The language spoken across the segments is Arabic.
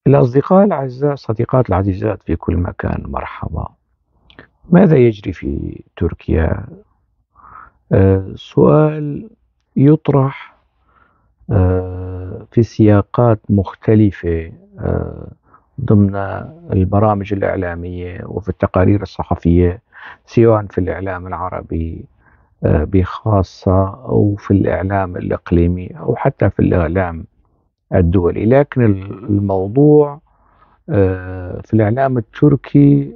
الأصدقاء الأعزاء، صديقات العزيزات في كل مكان، مرحبا. ماذا يجري في تركيا؟ سؤال يطرح في سياقات مختلفة، ضمن البرامج الإعلامية وفي التقارير الصحفية، سواء في الإعلام العربي بخاصة، أو في الإعلام الإقليمي، أو حتى في الإعلام الدولي. لكن الموضوع في الإعلام التركي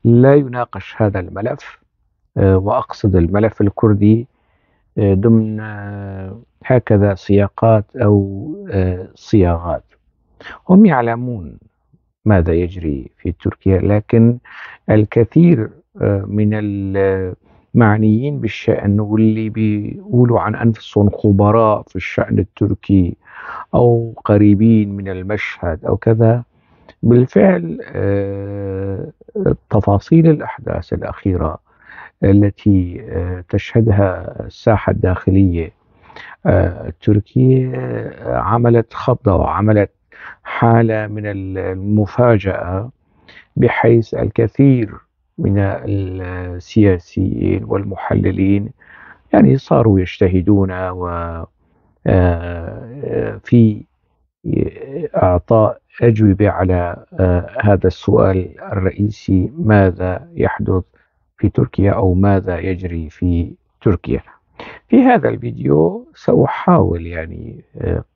لا يناقش هذا الملف، وأقصد الملف الكردي، ضمن هكذا سياقات أو صياغات. هم يعلمون ماذا يجري في تركيا، لكن الكثير من المعنيين بالشأن، واللي بيقولوا عن أنفسهم خبراء في الشأن التركي أو قريبين من المشهد أو كذا، بالفعل تفاصيل الأحداث الأخيرة التي تشهدها الساحة الداخلية التركية عملت خضة وعملت حالة من المفاجأة، بحيث الكثير من السياسيين والمحللين يعني صاروا يجتهدون و في إعطاء أجوبة على هذا السؤال الرئيسي: ماذا يحدث في تركيا، أو ماذا يجري في تركيا؟ في هذا الفيديو سأحاول يعني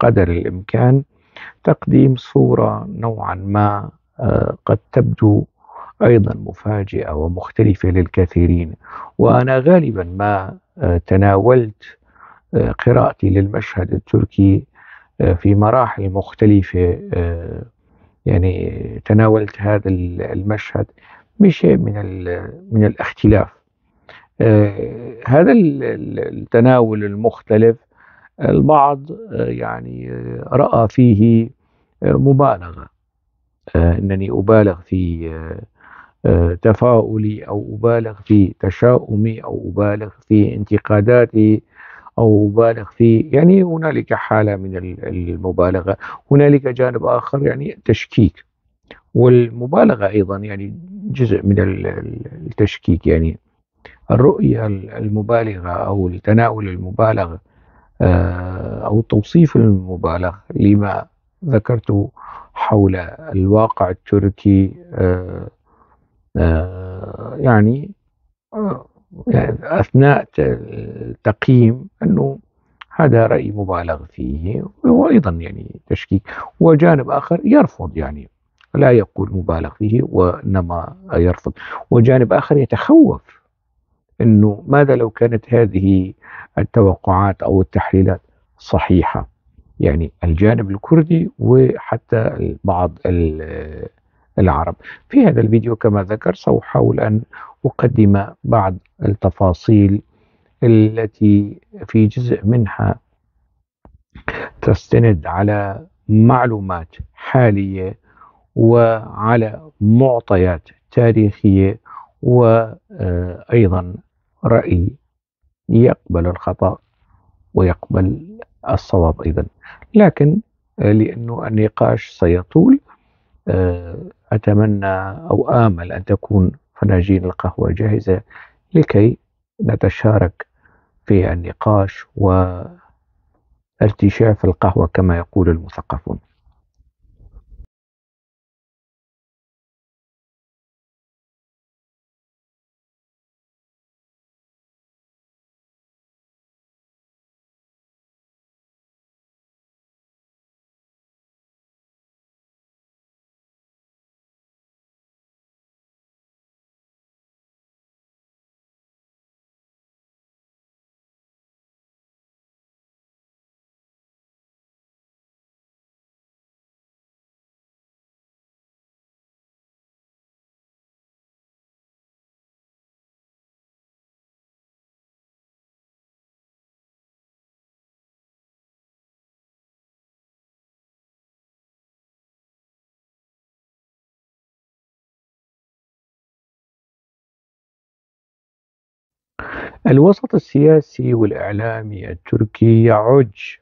قدر الإمكان تقديم صورة نوعا ما قد تبدو أيضا مفاجئة ومختلفة للكثيرين. وأنا غالبا ما تناولت قراءتي للمشهد التركي في مراحل مختلفة، يعني تناولت هذا المشهد بشيء من الاختلاف. هذا التناول المختلف، البعض يعني رأى فيه مبالغة، أنني أبالغ في تفاؤلي، أو أبالغ في تشاؤمي، أو أبالغ في انتقاداتي، أو أبالغ في، يعني هنالك حالة من المبالغة. هنالك جانب آخر يعني تشكيك، والمبالغة أيضا يعني جزء من التشكيك. يعني الرؤية المبالغة أو التناول المبالغ، أو التوصيف المبالغ لما ذكرت حول الواقع التركي، يعني آه، يعني أثناء تقييم أنه هذا رأي مبالغ فيه، وأيضا يعني تشكيك. وجانب آخر يرفض، يعني لا يقول مبالغ فيه وإنما يرفض. وجانب آخر يتخوف أنه ماذا لو كانت هذه التوقعات أو التحليلات صحيحة. يعني الجانب الكردي وحتى بعض العرب. في هذا الفيديو كما ذكر سأحاول أن أقدم بعض التفاصيل التي في جزء منها تستند على معلومات حالية، وعلى معطيات تاريخية، وأيضا رأي يقبل الخطأ ويقبل الصواب أيضا. لكن لأنه النقاش سيطول، أتمنى أو آمل أن تكون فناجين القهوة جاهزة لكي نتشارك في النقاش وارتشاف القهوة كما يقول المثقفون. الوسط السياسي والإعلامي التركي يعج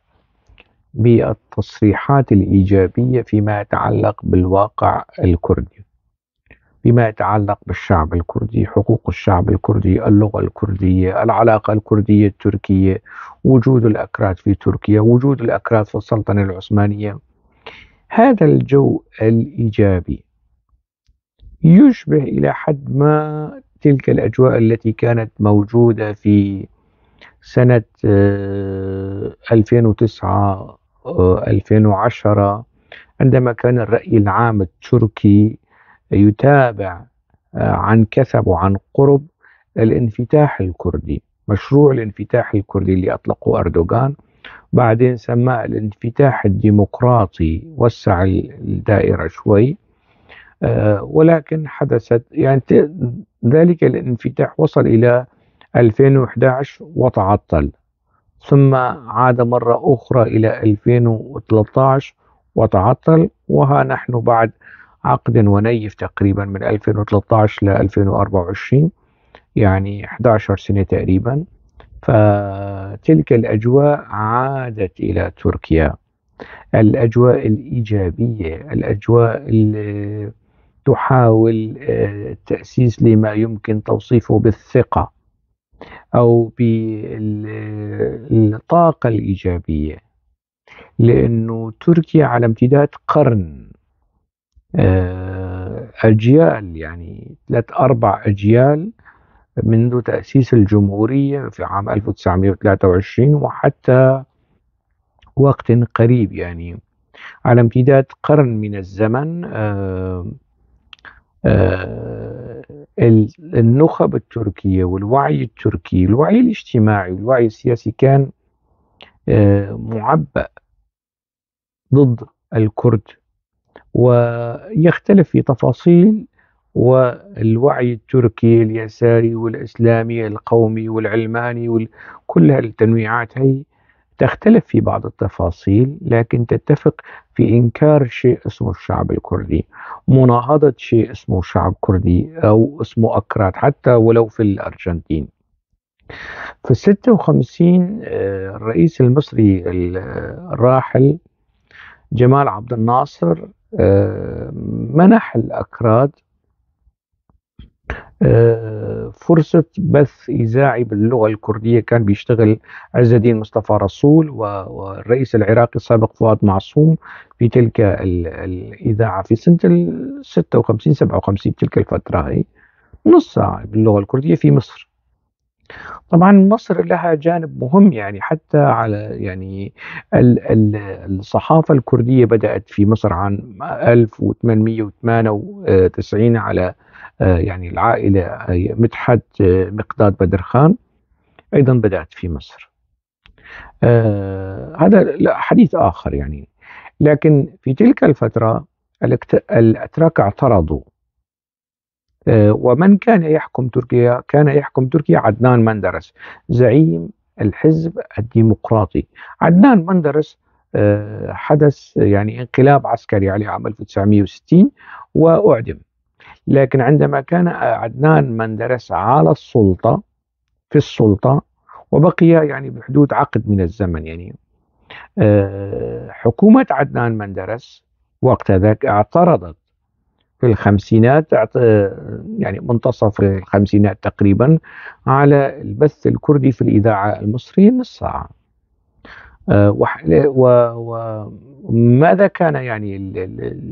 بالتصريحات الإيجابية فيما يتعلق بالواقع الكردي، فيما يتعلق بالشعب الكردي، حقوق الشعب الكردي، اللغة الكردية، العلاقة الكردية التركية، وجود الأكراد في تركيا، وجود الأكراد في السلطنة العثمانية. هذا الجو الإيجابي يشبه إلى حد ما تلك الأجواء التي كانت موجودة في سنة 2009 2010، عندما كان الرأي العام التركي يتابع عن كثب وعن قرب الانفتاح الكردي، مشروع الانفتاح الكردي اللي أطلقه أردوغان، بعدين سماه الانفتاح الديمقراطي، وسع الدائرة شوي. ولكن حدثت يعني ذلك الانفتاح وصل إلى 2011 وتعطل، ثم عاد مرة أخرى إلى 2013 وتعطل، وها نحن بعد عقد ونيف تقريبا من 2013 ل 2024، يعني 11 سنة تقريبا. فتلك الأجواء عادت إلى تركيا، الأجواء الإيجابية، الأجواء اللي تحاول تأسيس لما يمكن توصيفه بالثقة أو بالطاقة الإيجابية، لأنه تركيا على امتداد قرن، أجيال، يعني 3 4 أجيال منذ تأسيس الجمهورية في عام 1923 وحتى وقت قريب، يعني على امتداد قرن من الزمن. آه، النخب التركية والوعي التركي، الوعي الاجتماعي والوعي السياسي كان معبأ ضد الكرد، ويختلف في تفاصيل. والوعي التركي اليساري والإسلامي القومي والعلماني كل التنويعات هي تختلف في بعض التفاصيل، لكن تتفق في إنكار شيء اسمه الشعب الكردي، مناهضة شيء اسمه شعب كردي أو اسمه أكراد حتى ولو في الأرجنتين. في 56 الرئيس المصري الراحل جمال عبد الناصر منح الأكراد فرصة بث إذاعي باللغة الكردية. كان بيشتغل عز الدين مصطفى رسول والرئيس العراقي السابق فؤاد معصوم في تلك الإذاعة في سنة 56 57، تلك الفترة هي نص ساعة باللغة الكردية في مصر. طبعا مصر لها جانب مهم، يعني حتى على يعني الصحافة الكردية بدأت في مصر عام 1898 على يعني العائلة مدحت مقداد بدر خان، أيضا بدأت في مصر. هذا لا حديث آخر يعني. لكن في تلك الفترة الأتراك اعترضوا، ومن كان يحكم تركيا؟ كان يحكم تركيا عدنان مندرس، زعيم الحزب الديمقراطي. عدنان مندرس حدث يعني انقلاب عسكري عليه عام 1960 وأعدم. لكن عندما كان عدنان مندرس على السلطة في السلطة وبقي يعني بحدود عقد من الزمن، يعني حكومة عدنان مندرس وقت ذاك اعترضت في الخمسينات، يعني منتصف الخمسينات تقريبا، على البث الكردي في الإذاعة المصرية نص ساعة. وماذا كان يعني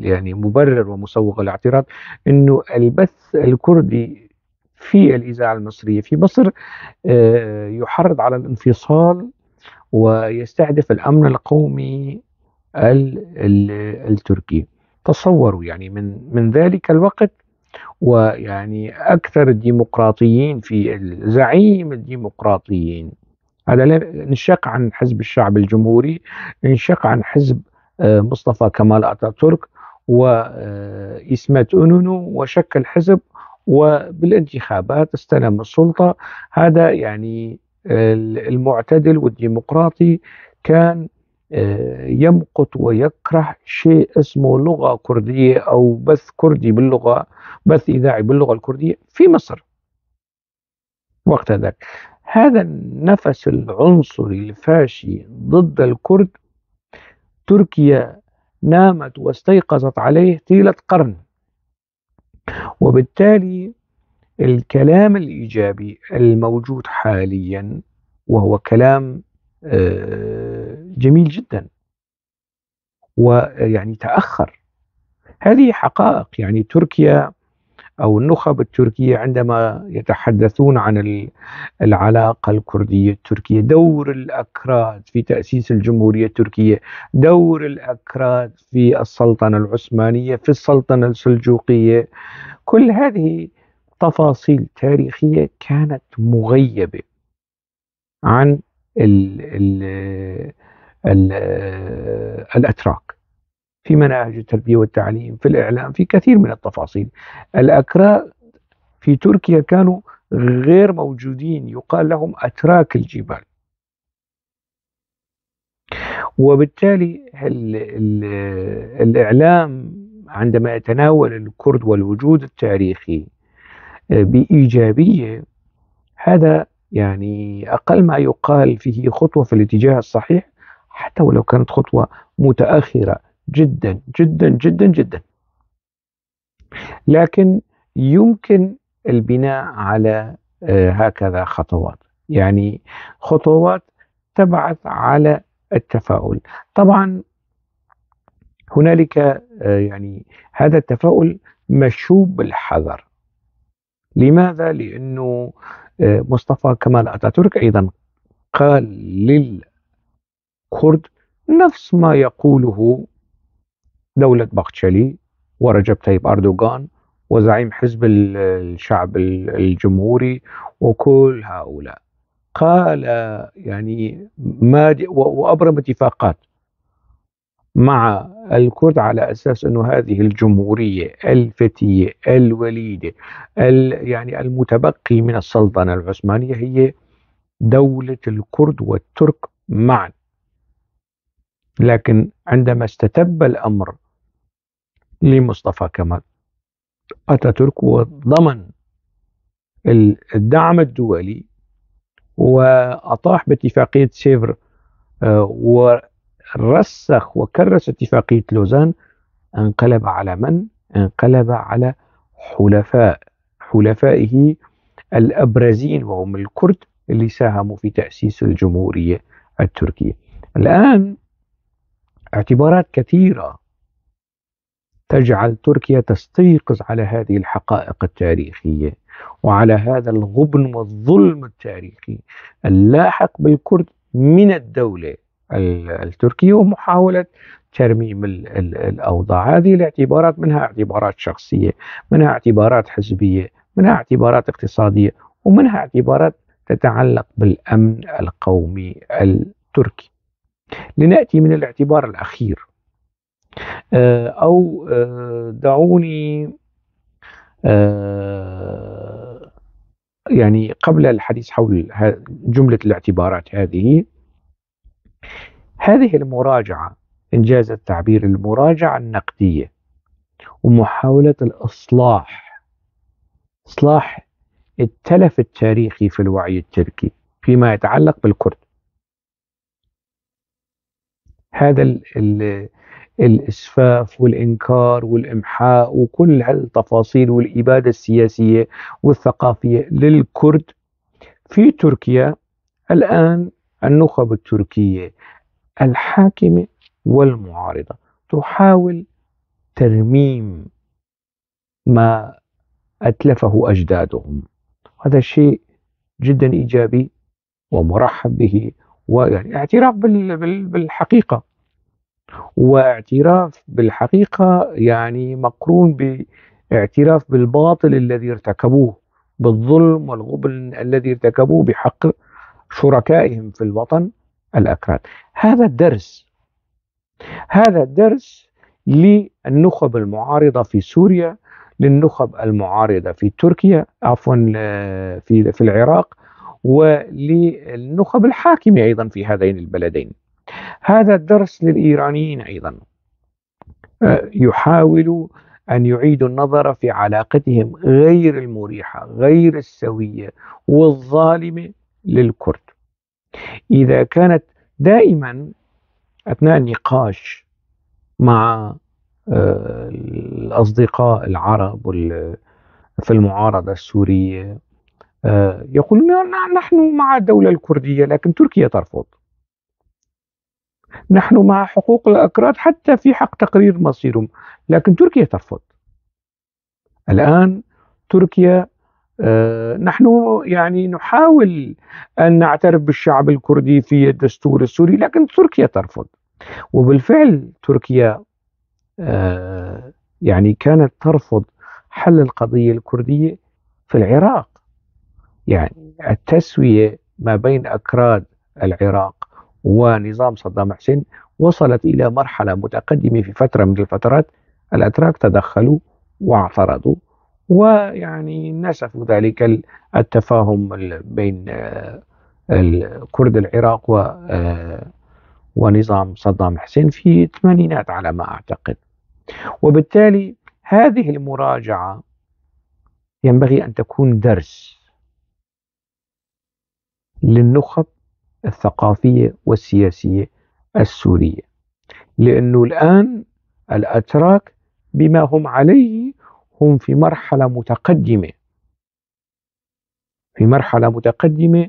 يعني مبرر ومسوغ الاعتراض؟ انه البث الكردي في الإذاعة المصرية في مصر يحرض على الانفصال ويستهدف الأمن القومي التركي. تصوروا يعني من ذلك الوقت، ويعني أكثر الديمقراطيين في زعيم الديمقراطيين هذا انشق عن حزب الشعب الجمهوري، انشق عن حزب مصطفى كمال أتاتورك وإسمت أنونو، وشكل حزب وبالانتخابات استلم السلطة. هذا يعني المعتدل والديمقراطي كان يمقت ويكره شيء اسمه لغة كردية أو بث كردي باللغة، بث إذاعي باللغة الكردية في مصر وقت ذاك. هذا النفس العنصري الفاشي ضد الكرد تركيا نامت واستيقظت عليه طيلة قرن. وبالتالي الكلام الإيجابي الموجود حاليا وهو كلام جميل جدا، ويعني تأخر. هذه حقائق. يعني تركيا أو النخب التركية عندما يتحدثون عن العلاقة الكردية التركية، دور الأكراد في تأسيس الجمهورية التركية، دور الأكراد في السلطنة العثمانية، في السلطنة السلجوقية، كل هذه تفاصيل تاريخية كانت مغيبة عن ال ال ال الأتراك في مناهج التربية والتعليم، في الإعلام، في كثير من التفاصيل. الأكراد في تركيا كانوا غير موجودين، يقال لهم أتراك الجبال. وبالتالي الإعلام عندما يتناول الكرد والوجود التاريخي بإيجابية، هذا يعني أقل ما يقال فيه خطوة في الاتجاه الصحيح، حتى ولو كانت خطوة متأخرة جدا جدا جدا جدا. لكن يمكن البناء على هكذا خطوات، يعني خطوات تبعث على التفاؤل. طبعا هنالك يعني هذا التفاؤل مشوب بالحذر. لماذا؟ لأنه مصطفى كمال أتاتورك أيضا قال للكرد نفس ما يقوله دولة باقشالي ورجب طيب أردوغان وزعيم حزب الشعب الجمهوري وكل هؤلاء. قال يعني وأبرم اتفاقات مع الكرد على أساس أنه هذه الجمهورية الفتية الوليدة يعني المتبقي من السلطنة العثمانية هي دولة الكرد والترك معا. لكن عندما استتب الأمر لمصطفى كمال أتاتورك وضمن الدعم الدولي وأطاح باتفاقية سيفر ورسخ وكرس اتفاقية لوزان، انقلب على من؟ انقلب على حلفائه الأبرزين وهم الكرد اللي ساهموا في تأسيس الجمهورية التركية. الآن اعتبارات كثيرة تجعل تركيا تستيقظ على هذه الحقائق التاريخية وعلى هذا الغبن والظلم التاريخي اللاحق بالكرد من الدولة التركية، ومحاولة ترميم الأوضاع. هذه الاعتبارات منها اعتبارات شخصية، منها اعتبارات حزبية، منها اعتبارات اقتصادية، ومنها اعتبارات تتعلق بالأمن القومي التركي. لنأتي من الاعتبار الأخير، أو دعوني يعني قبل الحديث حول جملة الاعتبارات هذه المراجعة، إنجاز التعبير، المراجعة النقدية ومحاولة إصلاح التلف التاريخي في الوعي التركي فيما يتعلق بالكرد. هذا الإسفاف والإنكار والإمحاء وكل هالتفاصيل والإبادة السياسية والثقافية للكرد في تركيا. الآن النخب التركية الحاكمة والمعارضة تحاول ترميم ما أتلفه أجدادهم. هذا شيء جدا إيجابي ومرحب به، ويعني اعتراف بالحقيقة، واعتراف بالحقيقة يعني مقرون باعتراف بالباطل الذي ارتكبوه، بالظلم والغبن الذي ارتكبوه بحق شركائهم في الوطن الأكراد. هذا الدرس للنخب المعارضة في سوريا، للنخب المعارضة في تركيا، عفوا في العراق، وللنخب الحاكمة أيضا في هذين البلدين. هذا الدرس للإيرانيين أيضا، يحاولوا أن يعيدوا النظر في علاقتهم غير المريحة غير السوية والظالمة للكرد. إذا كانت دائما أثناء النقاش مع الأصدقاء العرب في المعارضة السورية، يقولون نحن مع الدولة الكردية لكن تركيا ترفض. نحن مع حقوق الأكراد حتى في حق تقرير مصيرهم، لكن تركيا ترفض. الآن تركيا، نحن يعني نحاول أن نعترف بالشعب الكردي في الدستور السوري، لكن تركيا ترفض. وبالفعل تركيا يعني كانت ترفض حل القضية الكردية في العراق. يعني التسوية ما بين أكراد العراق ونظام صدام حسين وصلت إلى مرحلة متقدمة. في فترة من الفترات الأتراك تدخلوا واعترضوا، ويعني نسفوا ذلك التفاهم بين كرد العراق ونظام صدام حسين في الثمانينات على ما أعتقد. وبالتالي هذه المراجعة ينبغي أن تكون درس للنخب الثقافية والسياسية السورية، لأنه الآن الأتراك بما هم عليه هم في مرحلة متقدمة،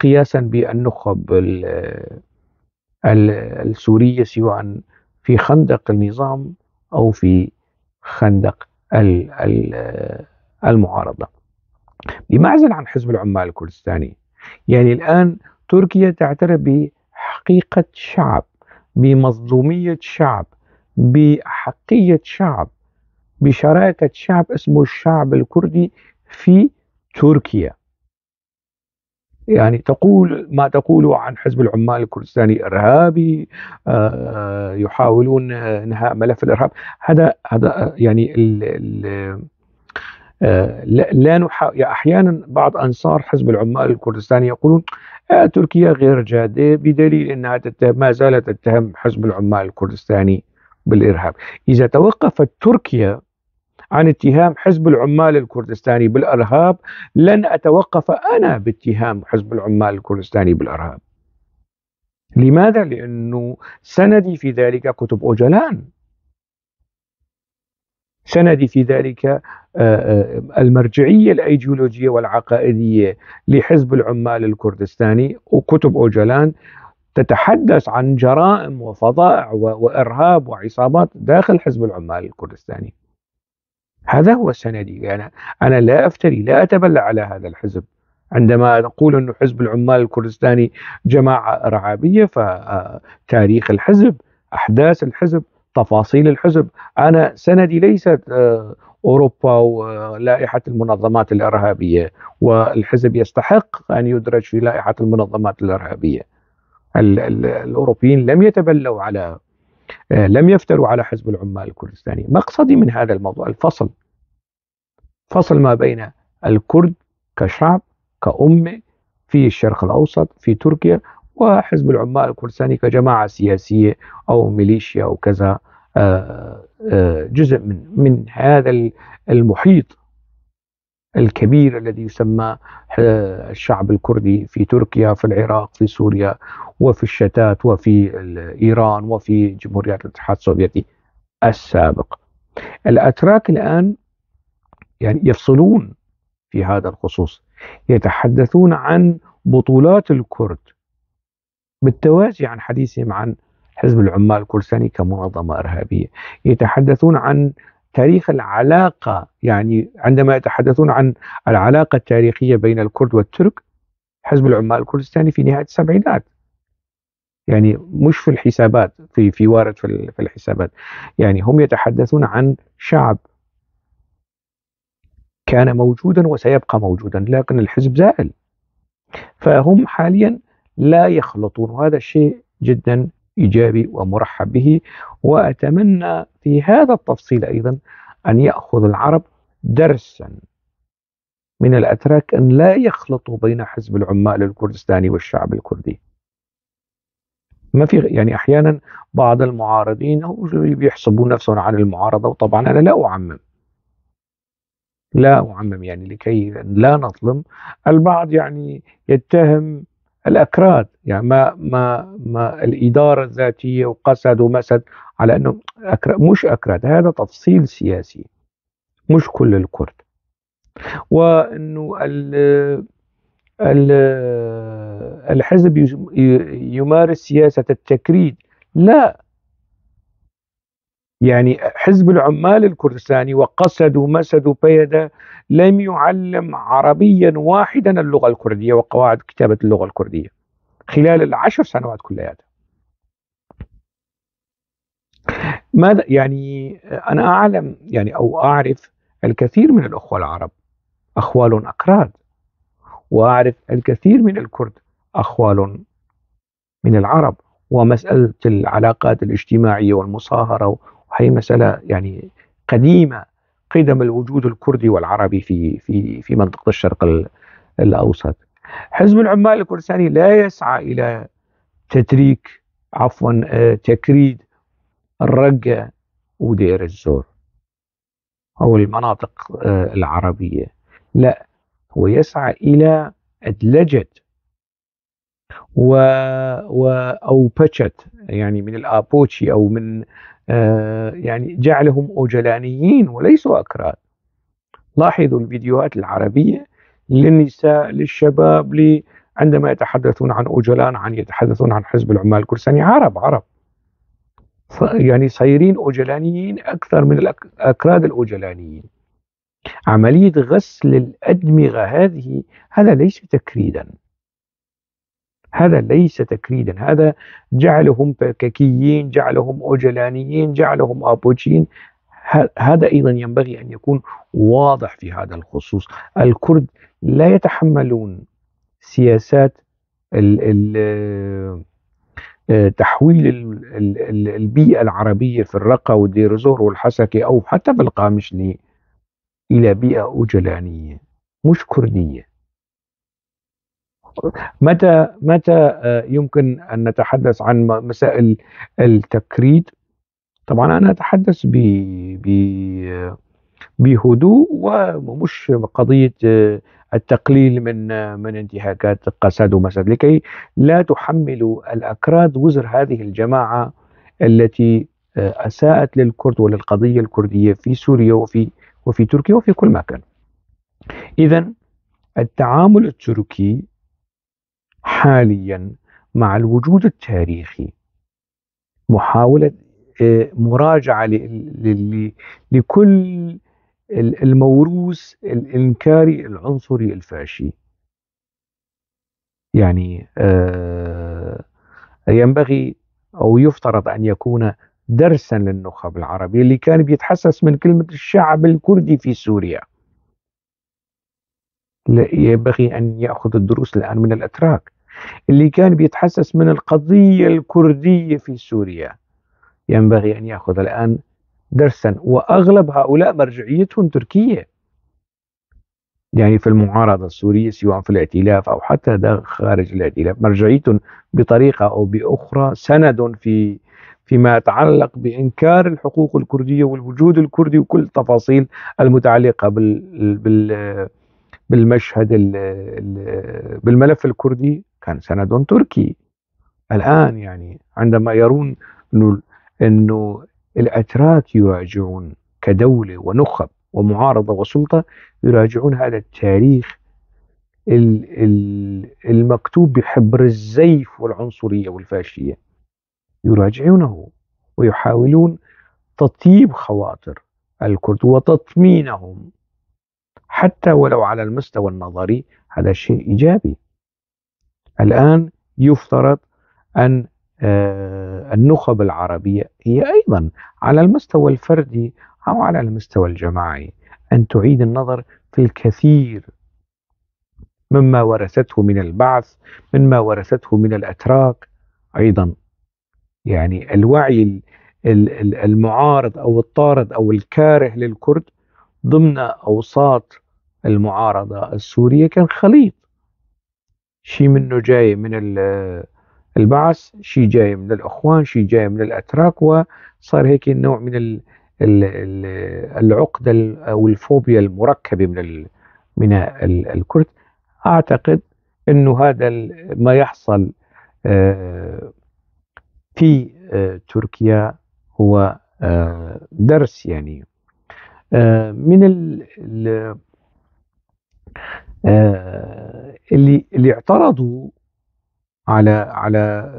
قياسا بالنخب السورية، سواء في خندق النظام أو في خندق المعارضة. بمعزل عن حزب العمال الكردستاني، يعني الآن تركيا تعترف بحقيقة شعب، بمظلومية شعب، بأحقية شعب، بشراكة شعب اسمه الشعب الكردي في تركيا. يعني تقول ما تقوله عن حزب العمال الكردستاني إرهابي، يحاولون إنهاء ملف الإرهاب. هذا يعني لا أحيانا بعض أنصار حزب العمال الكردستاني يقولون تركيا غير جادة، بدليل أنها ما زالت تتهم حزب العمال الكردستاني بالإرهاب. إذا توقفت تركيا عن اتهام حزب العمال الكردستاني بالإرهاب، لن أتوقف أنا باتهام حزب العمال الكردستاني بالإرهاب. لماذا؟ لأنه سندي في ذلك كتب أوجلان، سندي في ذلك المرجعية الأيديولوجية والعقائدية لحزب العمال الكردستاني، وكتب أوجلان تتحدث عن جرائم وفظائع وإرهاب وعصابات داخل حزب العمال الكردستاني. هذا هو سندي. يعني أنا لا أفتري، لا أتبلى على هذا الحزب. عندما نقول أن حزب العمال الكردستاني جماعة إرهابية، فتاريخ الحزب، أحداث الحزب، تفاصيل الحزب، أنا سندي ليست أوروبا ولائحة المنظمات الإرهابية، والحزب يستحق أن يدرج في لائحة المنظمات الإرهابية. الأوروبيين لم يتبلوا على لم يفتروا على حزب العمال الكردستاني. مقصدي من هذا الموضوع فصل ما بين الكرد كشعب، كأمة في الشرق الأوسط في تركيا، وحزب العمال الكردستاني كجماعة سياسية أو ميليشيا أو كذا، جزء من هذا المحيط الكبير الذي يسمى الشعب الكردي في تركيا، في العراق، في سوريا، وفي الشتات، وفي إيران، وفي جمهوريات الاتحاد السوفيتي السابق. الأتراك الآن يعني يفصلون في هذا الخصوص، يتحدثون عن بطولات الكرد بالتوازي عن حديثهم عن حزب العمال الكردستاني كمنظمة إرهابية. يتحدثون عن تاريخ العلاقة، يعني عندما يتحدثون عن العلاقة التاريخية بين الكرد والترك، حزب العمال الكردستاني في نهاية السبعينات، يعني مش في الحسابات، في وارد في الحسابات. يعني هم يتحدثون عن شعب كان موجودا وسيبقى موجودا، لكن الحزب زائل. فهم حاليا لا يخلطون، وهذا شيء جدا إيجابي ومرحب به. وأتمنى في هذا التفصيل أيضا أن يأخذ العرب درسا من الأتراك، أن لا يخلطوا بين حزب العمال الكردستاني والشعب الكردي. ما في يعني أحيانا بعض المعارضين يحسبون نفسهم عن المعارضة، وطبعا أنا لا أعمم يعني لكي لا نظلم. البعض يعني يتهم الأكراد، يعني ما الإدارة الذاتية وقسد ومسد على أنه أكراد مش أكراد، هذا تفصيل سياسي، مش كل الكرد. وأنه ال- الحزب يمارس سياسة التكريد، لا. يعني حزب العمال الكردستاني وقسد ومسد وبيد لم يعلم عربيا واحدا اللغة الكردية وقواعد كتابة اللغة الكردية خلال العشر سنوات كلها. ماذا يعني؟ أنا أعلم يعني أو أعرف الكثير من الأخوة العرب أخوال أكراد، وأعرف الكثير من الكرد أخوال من العرب. ومسألة العلاقات الاجتماعية والمصاهرة وهي مسألة يعني قديمة، قدم الوجود الكردي والعربي في منطقة الشرق الأوسط. حزب العمال الكردستاني لا يسعى إلى تتريك، عفوا تكريد الرقة ودير الزور أو المناطق العربية، لا، هو يسعى إلى أدلجة و... أو باتشت، يعني من الآبوتشي أو من يعني جعلهم أوجلانيين وليسوا أكراد. لاحظوا الفيديوهات العربية للنساء للشباب عندما يتحدثون عن أوجلان، عن يتحدثون عن حزب العمال الكردستاني، عرب يعني صايرين أوجلانيين أكثر من الأكراد الأوجلانيين. عملية غسل الأدمغة هذه، هذا ليس تكريدا، هذا ليس تكريدا، هذا جعلهم بككيين، جعلهم أوجلانيين، جعلهم آبوتشيين. هذا أيضا ينبغي أن يكون واضح في هذا الخصوص. الكرد لا يتحملون سياسات تحويل البيئة العربية في الرقة والدير الزور والحسكة أو حتى في القامشلي إلى بيئة أوجلانية مش كردية. متى يمكن أن نتحدث عن مسائل التكريد؟ طبعا أنا أتحدث بهدوء، ومش قضية التقليل من انتهاكات قسد ومسد، لكي لا تحملوا الأكراد وزر هذه الجماعة التي أساءت للكرد وللقضية الكردية في سوريا وفي تركيا وفي كل مكان. إذن التعامل التركي حاليا مع الوجود التاريخي محاولة مراجعة لكل الموروث الإنكاري العنصري الفاشي. يعني ينبغي أو يفترض أن يكون درسا للنخب العربي اللي كان بيتحسس من كلمة الشعب الكردي في سوريا. ينبغي أن يأخذ الدروس الآن من الأتراك اللي كان بيتحسس من القضية الكردية في سوريا. ينبغي أن يأخذ الآن درسا، وأغلب هؤلاء مرجعيتهم تركية، يعني في المعارضة السورية سواء في الائتلاف أو حتى داخل خارج الائتلاف، مرجعيتهم بطريقة أو بأخرى سند فيما يتعلق بإنكار الحقوق الكردية والوجود الكردي وكل التفاصيل المتعلقة بالمشهد بالملف الكردي، كان سند تركي. الآن يعني عندما يرون أنه الأتراك يراجعون كدولة ونخب ومعارضة وسلطة، يراجعون هذا التاريخ المكتوب بحبر الزيف والعنصرية والفاشية، يراجعونه ويحاولون تطيب خواطر الكرد وتطمينهم حتى ولو على المستوى النظري. هذا شيء إيجابي. الآن يفترض أن النخب العربية هي أيضا على المستوى الفردي أو على المستوى الجماعي أن تعيد النظر في الكثير مما ورثته من البعث، مما ورثته من الأتراك أيضا. يعني الوعي المعارض أو الطارد أو الكاره للكرد ضمن أوساط المعارضة السورية كان خليط، شيء منه جاي من البعث، شيء جاي من الأخوان، شيء جاي من الأتراك، وصار هيك نوع من العقدة أو الفوبيا المركبة من الكرد. أعتقد أنه هذا ما يحصل في تركيا هو درس يعني من اللي اعترضوا على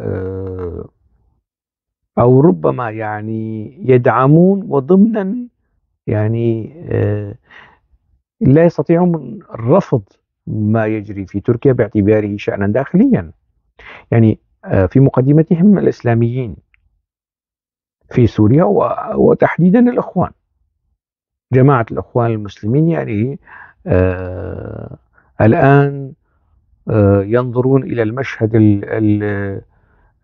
أو ربما يعني يدعمون وضمنا يعني لا يستطيعون رفض ما يجري في تركيا باعتباره شأنا داخليا. يعني في مقدمتهم الإسلاميين في سوريا وتحديدا الإخوان، جماعة الإخوان المسلمين، يعني الآن ينظرون إلى المشهد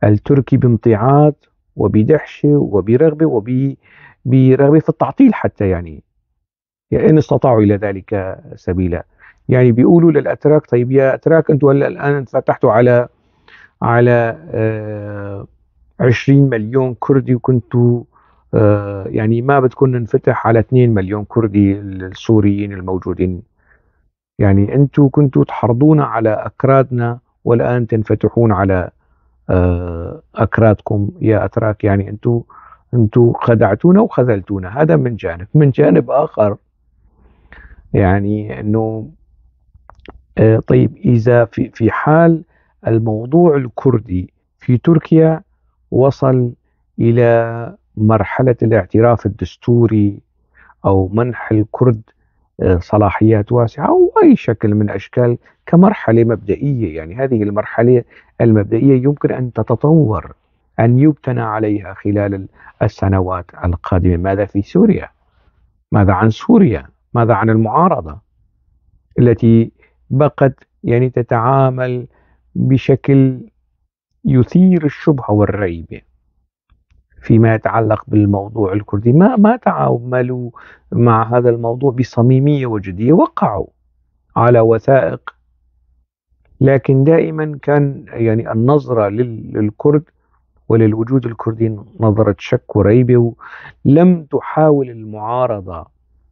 التركي بامتعاض وبدهشة وبرغبة وبرغبة في التعطيل حتى، يعني إن استطاعوا إلى ذلك سبيلا. يعني بيقولوا للأتراك طيب يا أتراك أنتوا الآن فتحتوا على 20 مليون كردي، وكنتوا يعني ما بدكم ننفتح على 2 مليون كردي السوريين الموجودين، يعني أنتوا كنتوا تحرضون على أكرادنا والآن تنفتحون على أكرادكم يا أتراك، يعني أنتوا خدعتونا وخذلتونا. هذا من جانب. من جانب آخر يعني أنه طيب إذا في حال الموضوع الكردي في تركيا وصل إلى مرحلة الاعتراف الدستوري أو منح الكرد صلاحيات واسعة أو أي شكل من أشكال كمرحلة مبدئية، يعني هذه المرحلة المبدئية يمكن أن تتطور، أن يبتنى عليها خلال السنوات القادمة. ماذا في سوريا؟ ماذا عن سوريا؟ ماذا عن المعارضة التي بقت يعني تتعامل بشكل يثير الشبهة والريبة فيما يتعلق بالموضوع الكردي؟ ما تعاملوا مع هذا الموضوع بصميمية وجدية، وقعوا على وثائق، لكن دائما كان يعني النظرة للكرد وللوجود الكردي نظرة شك وريبة. لم تحاول المعارضة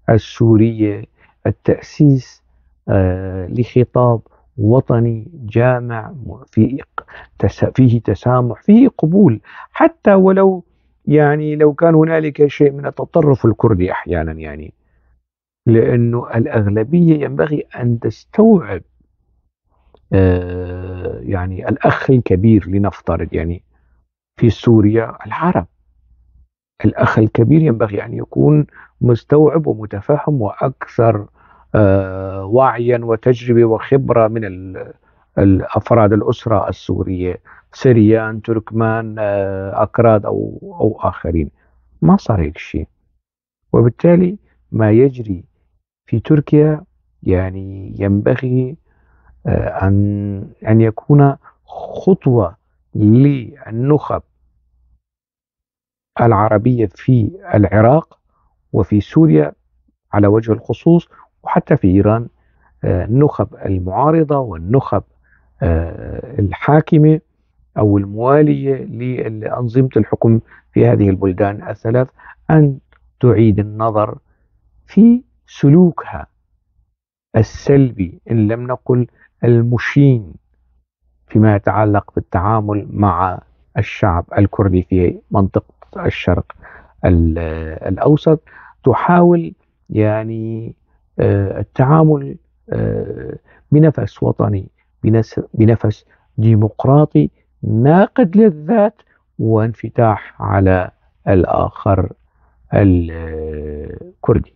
السورية التأسيس لخطاب وطني جامع فيه تسامح، فيه قبول، حتى ولو يعني لو كان هنالك شيء من التطرف الكردي أحيانا، يعني لأنه الأغلبية ينبغي أن تستوعب يعني الأخ الكبير لنفترض يعني في سوريا العرب. الأخ الكبير ينبغي أن يكون مستوعب ومتفهم وأكثر وعيا وتجربة وخبرة من الأفراد الأسرة السورية، سريان، تركمان، أكراد أو آخرين. ما صار هيك شيء، وبالتالي ما يجري في تركيا يعني ينبغي أن يكون خطوة للنخب العربية في العراق وفي سوريا على وجه الخصوص، وحتى في إيران، النخب المعارضة والنخب الحاكمة أو الموالية لأنظمة الحكم في هذه البلدان الثلاث، أن تعيد النظر في سلوكها السلبي إن لم نقل المشين فيما يتعلق بالتعامل مع الشعب الكردي في منطقة الشرق الأوسط. تحاول يعني التعامل بنفس وطني، بنفس ديمقراطي ناقد للذات وانفتاح على الآخر الكردي.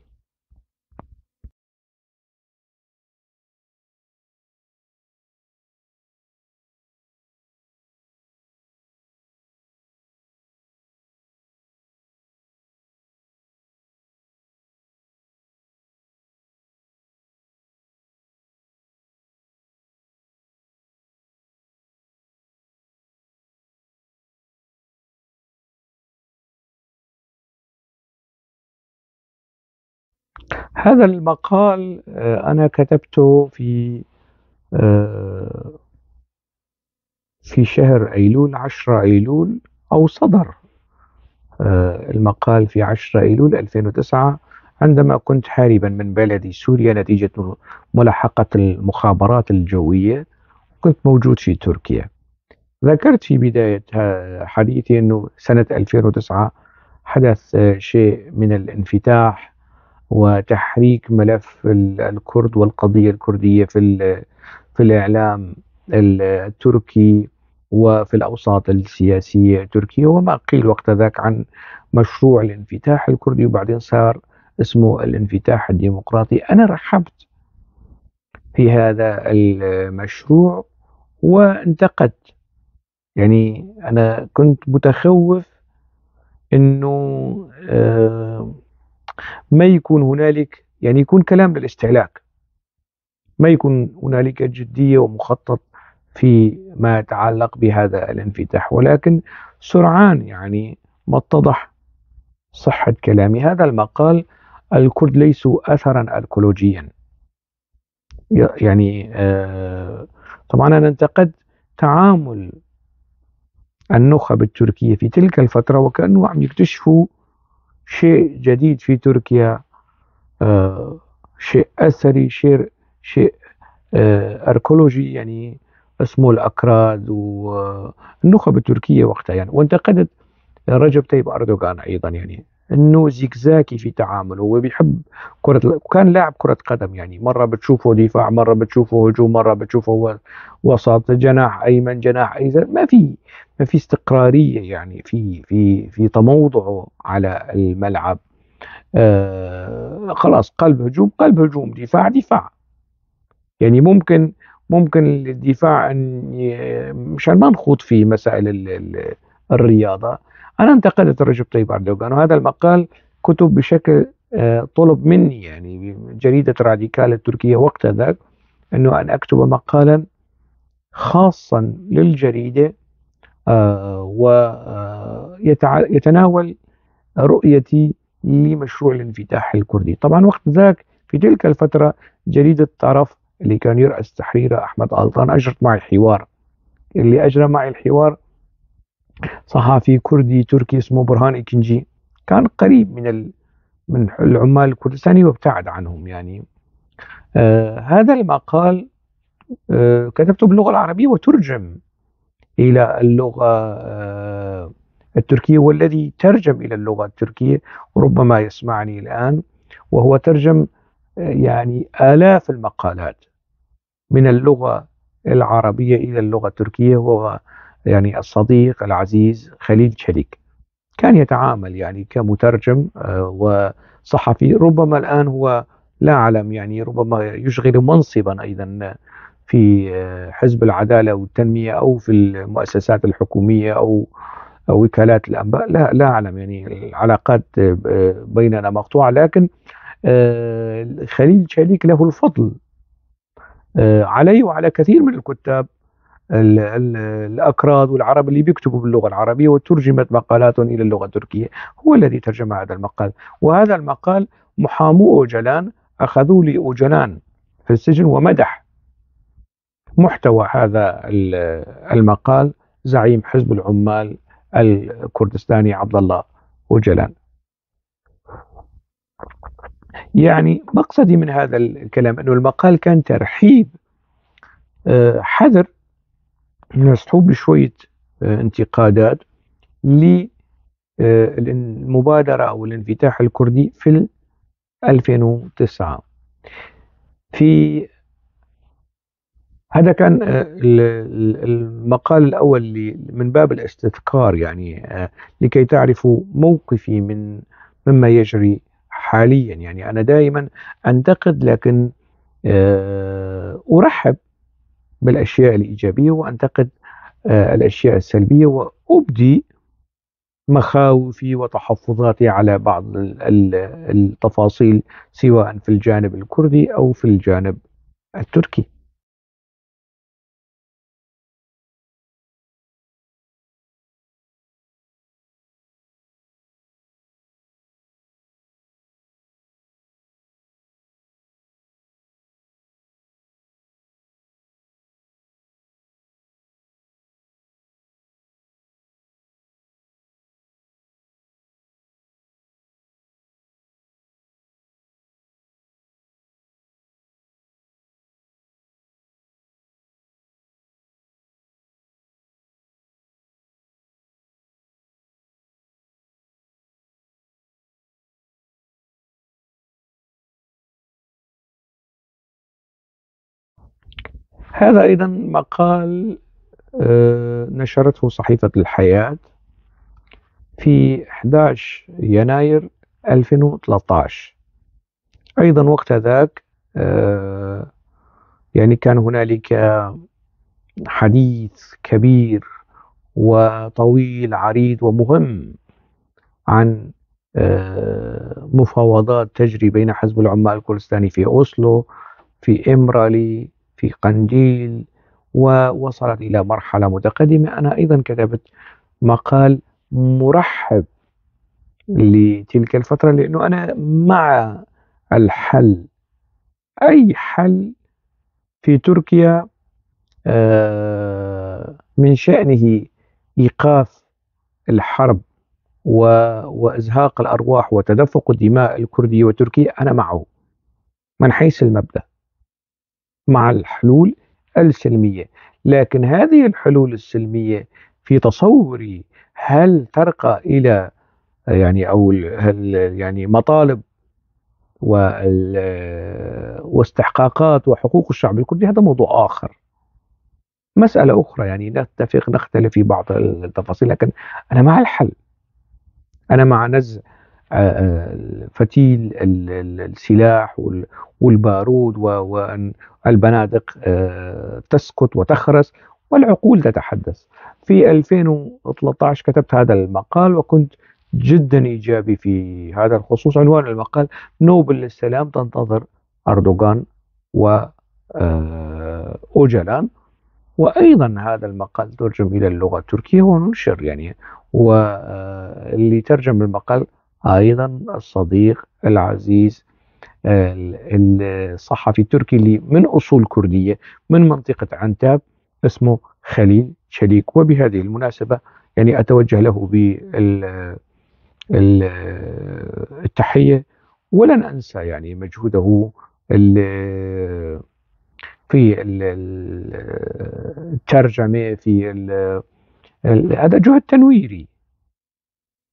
هذا المقال أنا كتبته آه، في شهر أيلول، 10 أيلول، أو صدر المقال في 10 أيلول 2009 عندما كنت هاربا من بلدي سوريا نتيجة ملاحقة المخابرات الجوية، كنت موجود في تركيا. ذكرت في بداية حديثي أنه سنة 2009 حدث شيء من الانفتاح وتحريك ملف الكرد والقضية الكردية في الإعلام التركي وفي الأوساط السياسية التركية، وما قيل وقت ذاك عن مشروع الانفتاح الكردي، وبعدين صار اسمه الانفتاح الديمقراطي. أنا رحبت في هذا المشروع وانتقدت، يعني أنا كنت متخوف أنه ما يكون هنالك، يعني يكون كلام للاستهلاك، ما يكون هنالك جدية ومخطط في ما يتعلق بهذا الانفتاح. ولكن سرعان يعني ما اتضح صحة كلامي. هذا المقال: الكرد ليسوا أثرا أركولوجيا. يعني طبعا أنا انتقدت تعامل النخب التركية في تلك الفترة، وكأنه عم يكتشفوا شيء جديد في تركيا، آه، شيء أثري، شيء أركولوجي، يعني اسمه الأكراد والنخب التركية وقتها يعني. وانتقدت رجب طيب أردوغان أيضا، يعني أنه زيكزاكي في تعامله، وبيحب وكان لاعب كرة قدم، يعني مرة بتشوفه دفاع، مرة بتشوفه هجوم، مرة بتشوفه وسط، جناح أيمن، جناح أيسر. ما في استقرارية يعني في تموضعه على الملعب. خلاص، قلب هجوم قلب هجوم، دفاع دفاع. يعني ممكن الدفاع أن مشان ما نخوض في مسائل الرياضة. أنا انتقدت رجب طيب أردوغان، وهذا المقال كتب بشكل طلب مني، يعني جريدة راديكال التركية وقت ذاك، أنه أن أكتب مقالا خاصا للجريدة ويتناول رؤيتي لمشروع الانفتاح الكردي. طبعا وقت ذاك في تلك الفترة جريدة طرف اللي كان يرأس تحريرها أحمد ألطان أجرت معي حوار. اللي أجرى معي الحوار صحفي كردي تركي اسمه برهان إكنجي، كان قريب من العمال الكردستاني وابتعد عنهم يعني. هذا المقال كتبته باللغة العربية وترجم إلى اللغة التركية، والذي ترجم إلى اللغة التركية وربما يسمعني الآن، وهو ترجم يعني آلاف المقالات من اللغة العربية إلى اللغة التركية. هو يعني الصديق العزيز خليل شريك، كان يتعامل يعني كمترجم وصحفي. ربما الآن هو لا أعلم، يعني ربما يشغل منصبا أيضا في حزب العدالة والتنمية، أو في المؤسسات الحكومية، أو وكالات الأنباء. لا أعلم، يعني العلاقات بيننا مقطوعة. لكن خليل شريك له الفضل علي وعلى كثير من الكتاب الأكراد والعرب اللي بيكتبوا باللغة العربية وترجمت مقالاتهم إلى اللغة التركية. هو الذي ترجم هذا المقال. وهذا المقال محامو أوجلان أخذوا لي أوجلان في السجن، ومدح محتوى هذا المقال زعيم حزب العمال الكردستاني عبد الله أوجلان. يعني مقصدي من هذا الكلام أنه المقال كان ترحيب حذر، مصحوب بشوية انتقادات للمبادرة أو الانفتاح الكردي في 2009. في هذا كان المقال الأول من باب الاستذكار، يعني لكي تعرفوا موقفي مما يجري حاليا. يعني أنا دائما أنتقد، لكن أرحب بالأشياء الإيجابية وأنتقد الأشياء السلبية، وأبدي مخاوفي وتحفظاتي على بعض التفاصيل، سواء في الجانب الكردي أو في الجانب التركي. هذا أيضا مقال نشرته صحيفة الحياة في 11 يناير 2013. أيضا وقت ذاك يعني كان هنالك حديث كبير وطويل عريض ومهم عن مفاوضات تجري بين حزب العمال الكردستاني في أوسلو، في إمرالي، في قنديل، ووصلت إلى مرحلة متقدمة. أنا أيضا كتبت مقال مرحب لتلك الفترة، لأنه أنا مع الحل، أي حل في تركيا من شأنه إيقاف الحرب وإزهاق الأرواح وتدفق الدماء الكردية والتركية، أنا معه من حيث المبدأ، مع الحلول السلمية. لكن هذه الحلول السلمية في تصوري هل ترقى إلى يعني أو هل يعني مطالب واستحقاقات وحقوق الشعب الكردي، هذا موضوع آخر، مسألة أخرى. يعني نتفق نختلف في بعض التفاصيل، لكن أنا مع الحل، أنا مع نزع فتيل السلاح والبارود وأن البنادق تسكت وتخرس والعقول تتحدث. في 2013 كتبت هذا المقال وكنت جدا إيجابي في هذا الخصوص. عنوان المقال: نوبل للسلام تنتظر أردوغان وأوجلان. وأيضا هذا المقال ترجم إلى اللغة التركية وننشر يعني. واللي ترجم المقال أيضا الصديق العزيز الصحفي التركي اللي من أصول كردية من منطقة عنتاب، اسمه خليل شليك. وبهذه المناسبة يعني أتوجه له بالتحية، ولن أنسى يعني مجهوده في الترجمة، في هذا جهد تنويري،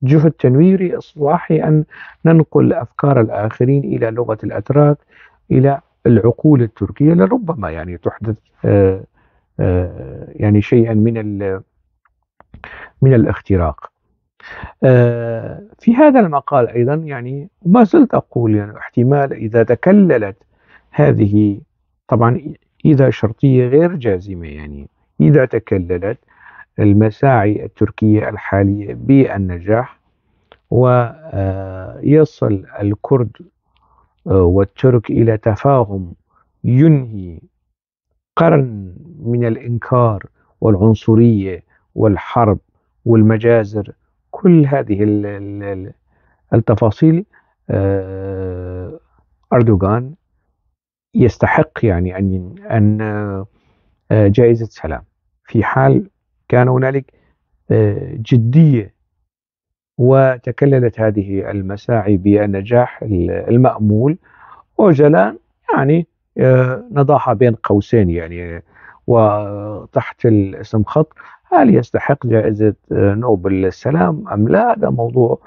جهد تنويري إصلاحي، أن ننقل أفكار الآخرين إلى لغة الأتراك، إلى العقول التركية، لربما يعني تحدث يعني شيئا من الاختراق. في هذا المقال أيضا يعني ما زلت أقول يعني احتمال إذا تكللت هذه، طبعا إذا شرطية غير جازمة، يعني إذا تكللت المساعي التركية الحالية بالنجاح ويصل الكرد والترك إلى تفاهم ينهي قرن من الإنكار والعنصرية والحرب والمجازر، كل هذه التفاصيل، أردوغان يستحق يعني أن جائزة سلام، في حال كان هنالك جدية وتكللت هذه المساعي بالنجاح المأمول. أوجلان يعني نضعها بين قوسين يعني وتحت الاسم خط، هل يستحق جائزة نوبل للسلام أم لا، هذا موضوع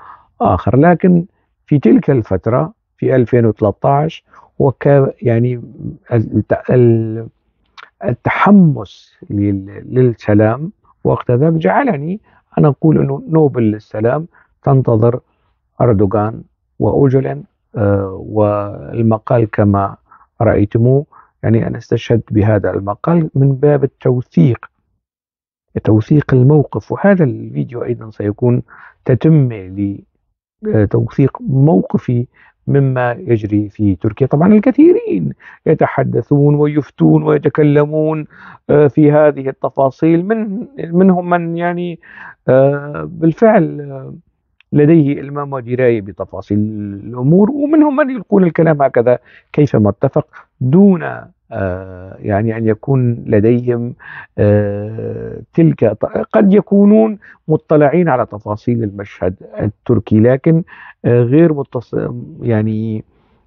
آخر. لكن في تلك الفترة في 2013 يعني التحمس للسلام وقت ذاك جعلني أنا أقول أنه نوبل للسلام تنتظر أردوغان وأوجلان. والمقال كما رأيتموه يعني أنا استشهد بهذا المقال من باب توثيق الموقف. وهذا الفيديو أيضا سيكون تتمة لتوثيق موقفي مما يجري في تركيا. طبعا الكثيرين يتحدثون ويفتون ويتكلمون في هذه التفاصيل، منهم من يعني بالفعل لديه إلمام ودراية بتفاصيل الأمور، ومنهم من يلقون الكلام هكذا كيفما اتفق دون يعني أن يكون لديهم تلك، قد يكونون مطلعين على تفاصيل المشهد التركي لكن غير يعني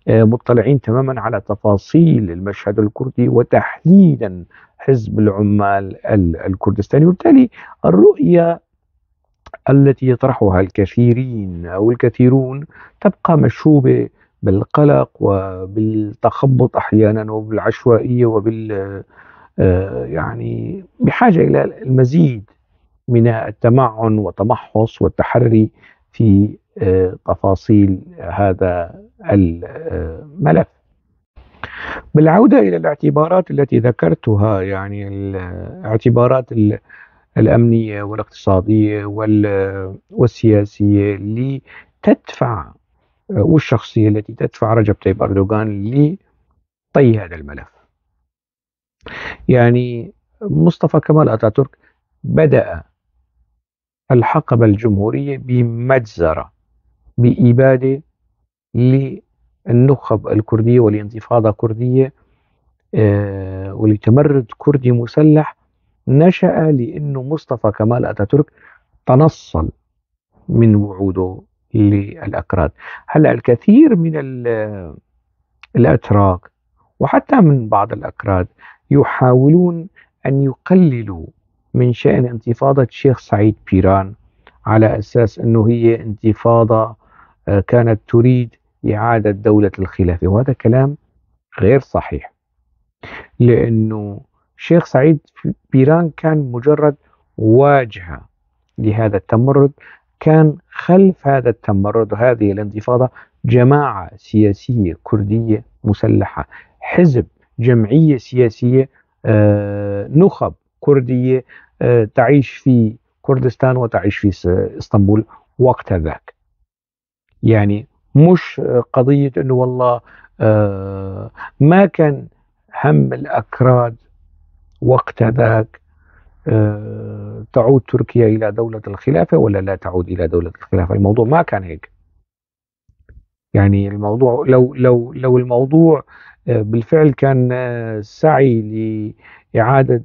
مطلعين تماما على تفاصيل المشهد الكردي وتحديدا حزب العمال الكردستاني. وبالتالي الرؤية التي يطرحها الكثيرين أو الكثيرون تبقى مشوبة بالقلق وبالتخبط أحيانا وبالعشوائية يعني بحاجة إلى المزيد من التمعن والتمحص والتحري في تفاصيل هذا الملف. بالعودة إلى الاعتبارات التي ذكرتها، يعني الاعتبارات الأمنية والاقتصادية والسياسية لتدفع والشخصية التي تدفع رجب طيب أردوغان لطي هذا الملف. يعني مصطفى كمال أتاتورك بدأ الحقبة الجمهورية بمجزرة، بإبادة للنخب الكردية ولانتفاضة كردية ولتمرد كردي مسلح نشأ لأنه مصطفى كمال أتاتورك تنصل من وعوده للأكراد. هلأ الكثير من الأتراك وحتى من بعض الأكراد يحاولون أن يقللوا من شأن انتفاضة الشيخ سعيد بيران على أساس أنه هي انتفاضة كانت تريد إعادة دولة الخلافة، وهذا كلام غير صحيح. لأنه الشيخ سعيد بيران كان مجرد واجهة لهذا التمرد، كان خلف هذا التمرد وهذه الانتفاضة جماعة سياسية كردية مسلحة، حزب، جمعية سياسية، نخب كردية تعيش في كردستان وتعيش في اسطنبول وقت ذاك. يعني مش قضية انه والله ما كان هم الأكراد وقت ذاك تعود تركيا إلى دولة الخلافة ولا لا تعود إلى دولة الخلافة. الموضوع ما كان هيك. يعني الموضوع لو الموضوع بالفعل كان سعي لإعادة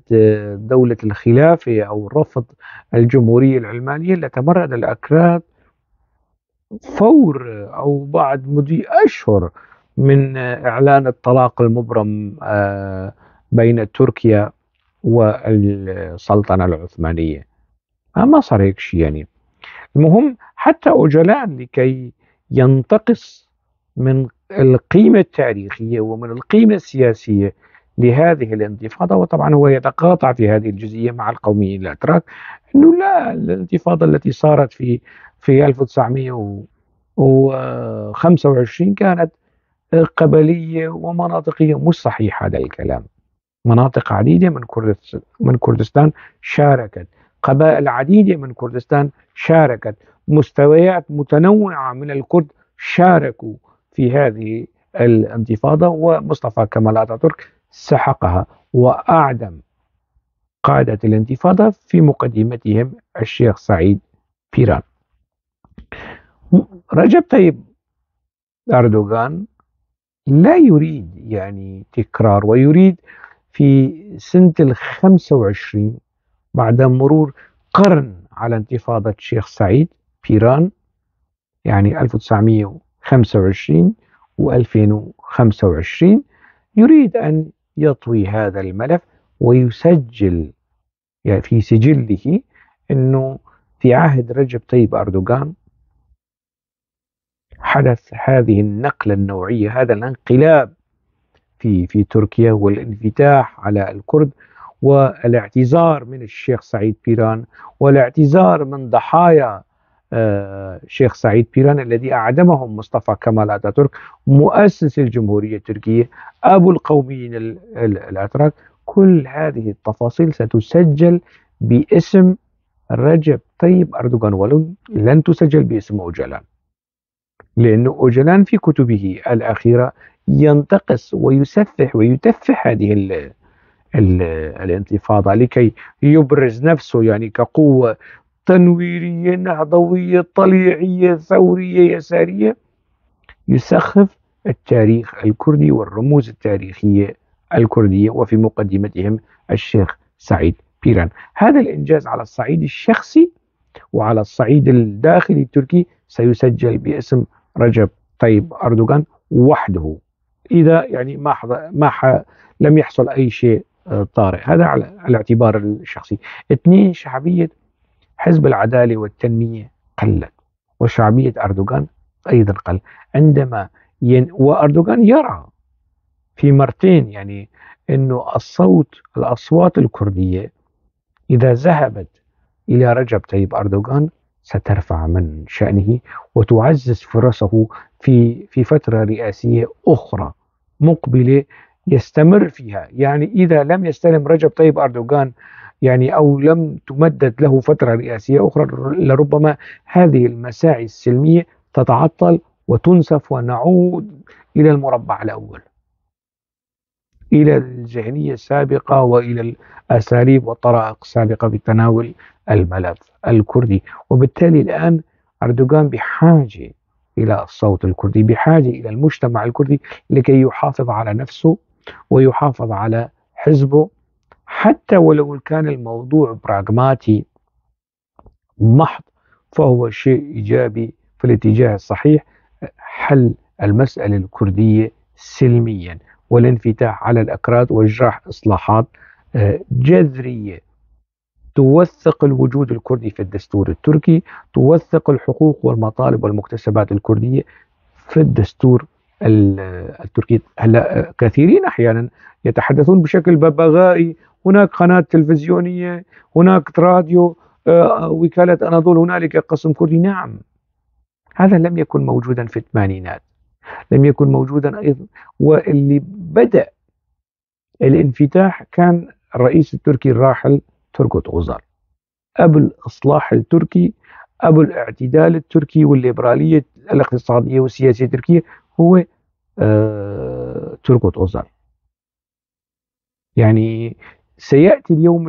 دولة الخلافة أو رفض الجمهورية العلمانية، لتمرد الأكراد فور أو بعد مضي أشهر من إعلان الطلاق المبرم بين تركيا والسلطنة العثمانية. ما صار هيك شيء. يعني المهم حتى أوجلان لكي ينتقص من القيمة التاريخية ومن القيمة السياسية لهذه الانتفاضة، وطبعا هو يتقاطع في هذه الجزئية مع القوميين الأتراك، أنه لا، الانتفاضة التي صارت في 1925 كانت قبلية ومناطقية. مش صحيح هذا الكلام. مناطق عديدة من كردستان شاركت، قبائل عديدة من كردستان شاركت، مستويات متنوعة من الكرد شاركوا في هذه الانتفاضة، ومصطفى كمال أتاتورك سحقها وأعدم قادة الانتفاضة في مقدمتهم الشيخ سعيد بيران. رجب طيب أردوغان لا يريد يعني تكرار، ويريد في سنة 25 بعد مرور قرن على انتفاضة الشيخ سعيد بيران، يعني 1925 و2025، يريد أن يطوي هذا الملف ويسجل يعني في سجله أنه في عهد رجب طيب أردوغان حدث هذه النقلة النوعية، هذا الانقلاب في تركيا والانفتاح على الكرد، والاعتذار من الشيخ سعيد بيران والاعتذار من ضحايا الشيخ سعيد بيران الذي أعدمهم مصطفى كمال أتاتورك مؤسس الجمهورية التركية أبو القوميين الأتراك. كل هذه التفاصيل ستسجل باسم رجب طيب أردوغان ولن تسجل باسم أوجلان، لأن أوجلان في كتبه الأخيرة ينتقص ويسفح ويتفح هذه الانتفاضة لكي يبرز نفسه يعني كقوة تنويرية نهضوية طليعية ثورية يسارية. يسخف التاريخ الكردي والرموز التاريخية الكردية، وفي مقدمتهم الشيخ سعيد بيران. هذا الإنجاز على الصعيد الشخصي وعلى الصعيد الداخلي التركي سيسجل باسم رجب طيب أردوغان وحده، إذا يعني لم يحصل أي شيء طارئ. هذا على الاعتبار الشخصي. اثنين، شعبية حزب العدالة والتنمية قلت، وشعبية أردوغان أيضا قل. عندما وأردوغان يرى في مرتين، يعني أنه الأصوات الكردية إذا ذهبت إلى رجب طيب أردوغان سترفع من شأنه وتعزز فرصه في فترة رئاسية أخرى مقبلة يستمر فيها. يعني إذا لم يستلم رجب طيب أردوغان يعني أو لم تمدد له فترة رئاسية أخرى، لربما هذه المساعي السلمية تتعطل وتنسف ونعود إلى المربع الأول، إلى الذهنية السابقة وإلى الأساليب والطرائق السابقة في تناول الملف الكردي. وبالتالي الآن أردوغان بحاجة إلى الصوت الكردي، بحاجة إلى المجتمع الكردي لكي يحافظ على نفسه ويحافظ على حزبه، حتى ولو كان الموضوع براغماتي محض فهو شيء إيجابي في الاتجاه الصحيح. حل المسألة الكردية سلميا والانفتاح على الأكراد وإجراء إصلاحات جذرية توثق الوجود الكردي في الدستور التركي، توثق الحقوق والمطالب والمكتسبات الكردية في الدستور التركي. هلا كثيرين أحيانا يتحدثون بشكل ببغائي، هناك قناة تلفزيونية، هناك راديو، وكالة أناضول، هنالك قسم كردي. نعم، هذا لم يكن موجودا في الثمانينات، لم يكن موجودا أيضا. واللي بدأ الانفتاح كان الرئيس التركي الراحل تورغوت أوزال، أبو الإصلاح التركي، أبو الاعتدال التركي والليبرالية الاقتصادية والسياسية التركية هو تورغوت أوزال. يعني سيأتي اليوم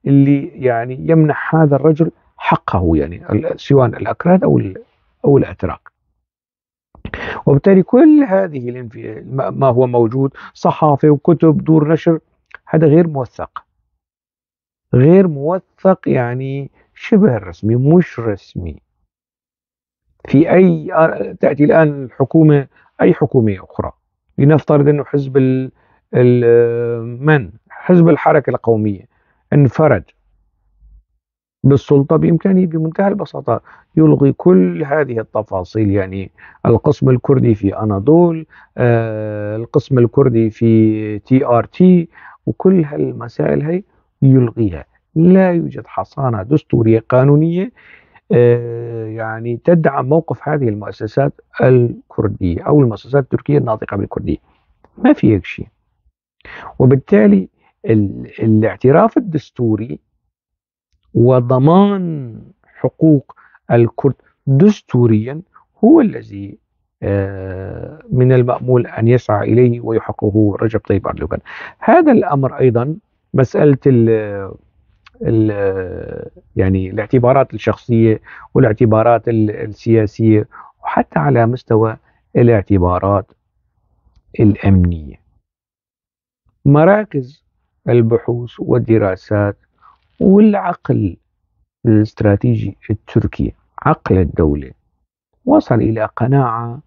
اللي يعني يمنح هذا الرجل حقه، يعني سواء الأكراد أو الأتراك. وبالتالي كل هذه ما هو موجود صحافة وكتب دور نشر، هذا غير موثق، غير موثق، يعني شبه رسمي مش رسمي. في أي تأتي الآن الحكومة، أي حكومة أخرى، لنفترض أنه حزب الحركة القومية انفرد بالسلطة، بإمكانه بمنتهى البساطة يلغي كل هذه التفاصيل، يعني القسم الكردي في أناضول، القسم الكردي في TRT، وكل هالمسائل هي يلغيها. لا يوجد حصانة دستورية قانونية يعني تدعم موقف هذه المؤسسات الكردية أو المؤسسات التركية الناطقة بالكردية، ما في هيك شيء. وبالتالي الاعتراف الدستوري وضمان حقوق الكرد دستوريا هو الذي من المأمول أن يسعى إليه ويحققه رجب طيب أردوغان. هذا الأمر أيضا مسألة ال يعني الاعتبارات الشخصية والاعتبارات السياسية، وحتى على مستوى الاعتبارات الأمنية. مراكز البحوث والدراسات والعقل الاستراتيجي التركي، عقل الدولة، وصل إلى قناعة،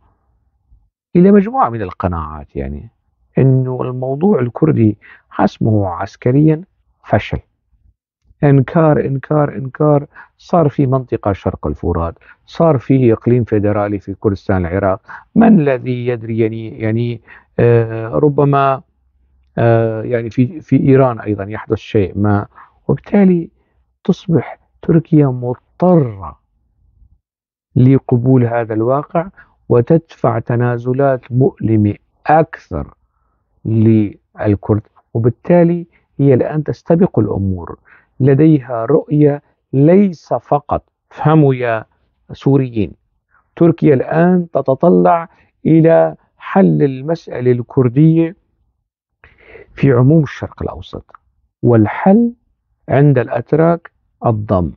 إلى مجموعة من القناعات، يعني أنه الموضوع الكردي حسمه عسكريا فشل. إنكار إنكار إنكار، صار في منطقة شرق الفرات، صار في إقليم فيدرالي في كردستان العراق، من الذي يدري؟ يعني ربما يعني في إيران أيضا يحدث شيء ما. وبالتالي تصبح تركيا مضطرة لقبول هذا الواقع وتدفع تنازلات مؤلمة أكثر للكرد. وبالتالي هي الآن تستبق الأمور، لديها رؤية، ليس فقط، فهموا يا سوريين، تركيا الآن تتطلع إلى حل المسألة الكردية في عموم الشرق الأوسط، والحل عند الأتراك الضم،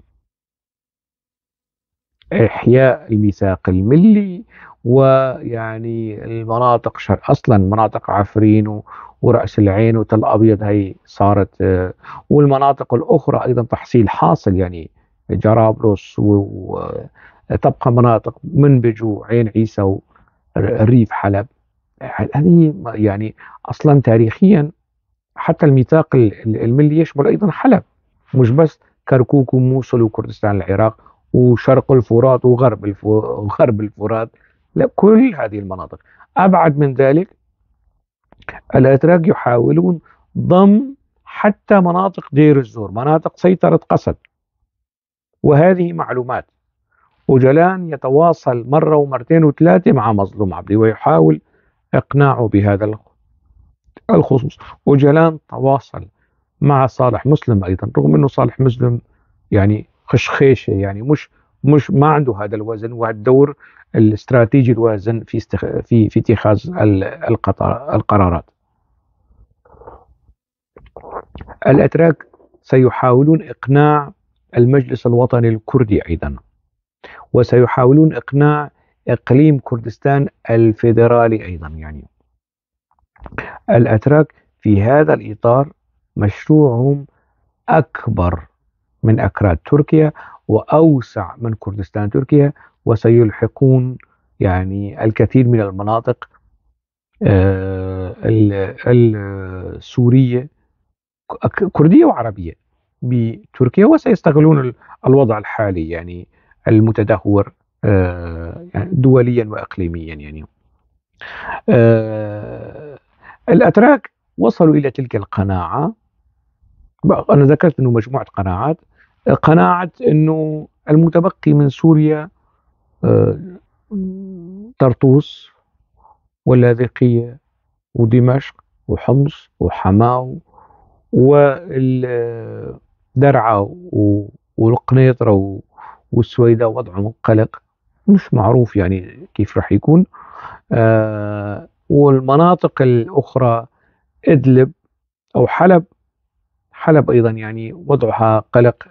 إحياء الميثاق الملي، ويعني المناطق أصلا مناطق عفرين ورأس العين وتل أبيض هي صارت، والمناطق الأخرى أيضا تحصيل حاصل، يعني جرابلس، وتبقى مناطق منبج وعين عيسى والريف حلب. هذه يعني أصلا تاريخيا حتى الميثاق الملي يشمل أيضا حلب، مش بس كركوك وموصل وكردستان العراق وشرق الفرات وغرب الفرات، لا، كل هذه المناطق. أبعد من ذلك الأتراك يحاولون ضم حتى مناطق دير الزور، مناطق سيطرة قسد، وهذه معلومات. وجلان يتواصل مرة ومرتين وثلاثة مع مظلوم عبدي ويحاول إقناعه بهذا الخصوص. وجلان تواصل مع صالح مسلم أيضا، رغم أنه صالح مسلم يعني خشخيشة، يعني مش ما عنده هذا الوزن والدور الاستراتيجي الوازن في اتخاذ القرارات. الأتراك سيحاولون إقناع المجلس الوطني الكردي أيضا، وسيحاولون إقناع إقليم كردستان الفيدرالي أيضا. يعني الأتراك في هذا الإطار مشروعهم أكبر من أكراد تركيا وأوسع من كردستان تركيا، وسيلحقون يعني الكثير من المناطق السورية كردية وعربية بتركيا، وسيستغلون الوضع الحالي يعني المتدهور يعني دوليا وإقليميا. يعني الأتراك وصلوا إلى تلك القناعة. أنا ذكرت أنه مجموعة قناعات. قناعة أنه المتبقي من سوريا آه، طرطوس واللاذقية ودمشق وحمص وحماة والدرعا والقنيطرة والسويداء وضعهم قلق، مش معروف يعني كيف راح يكون. والمناطق الأخرى إدلب أو حلب أيضا يعني وضعها قلق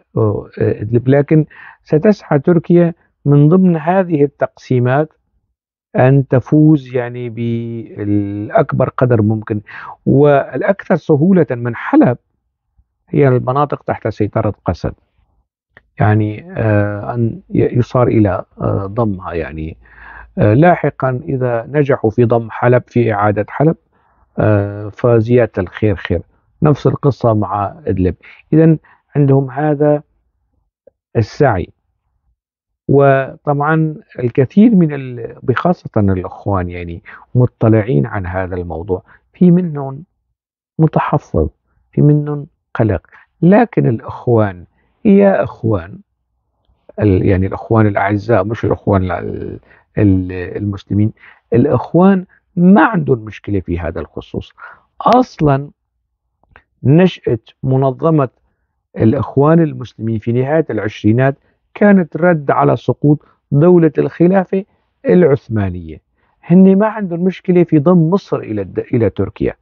إدلب. لكن ستسعى تركيا من ضمن هذه التقسيمات أن تفوز يعني بالأكبر قدر ممكن. والأكثر سهولة من حلب هي المناطق تحت سيطرة قسد، يعني أن يصار إلى ضمها. يعني لاحقا إذا نجحوا في ضم حلب، في إعادة حلب، فزيادة الخير خير. نفس القصة مع إدلب. إذا عندهم هذا السعي. وطبعا الكثير بخاصة الإخوان يعني مطلعين عن هذا الموضوع، في منهم متحفظ، في منهم قلق. لكن الإخوان يا إخوان يعني الإخوان الأعزاء، مش الإخوان المسلمين، الإخوان ما عندهم مشكلة في هذا الخصوص. أصلا نشأة منظمة الإخوان المسلمين في نهاية العشرينات كانت رد على سقوط دولة الخلافة العثمانية. هن ما عندهم مشكلة في ضم مصر إلى تركيا.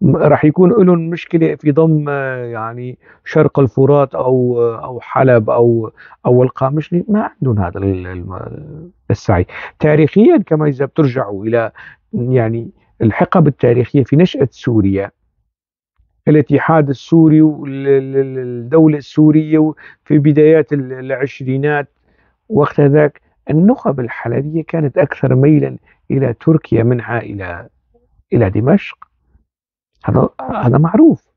راح يكون لهم مشكلة في ضم يعني شرق الفرات أو حلب أو القامشلي. ما عندهم هذا السعي. تاريخيا كما إذا بترجعوا إلى يعني الحقب التاريخية في نشأة سوريا، الاتحاد السوري والدولة السورية في بدايات العشرينات، وقت ذاك النخب الحلبية كانت أكثر ميلا إلى تركيا منها إلى دمشق. هذا معروف.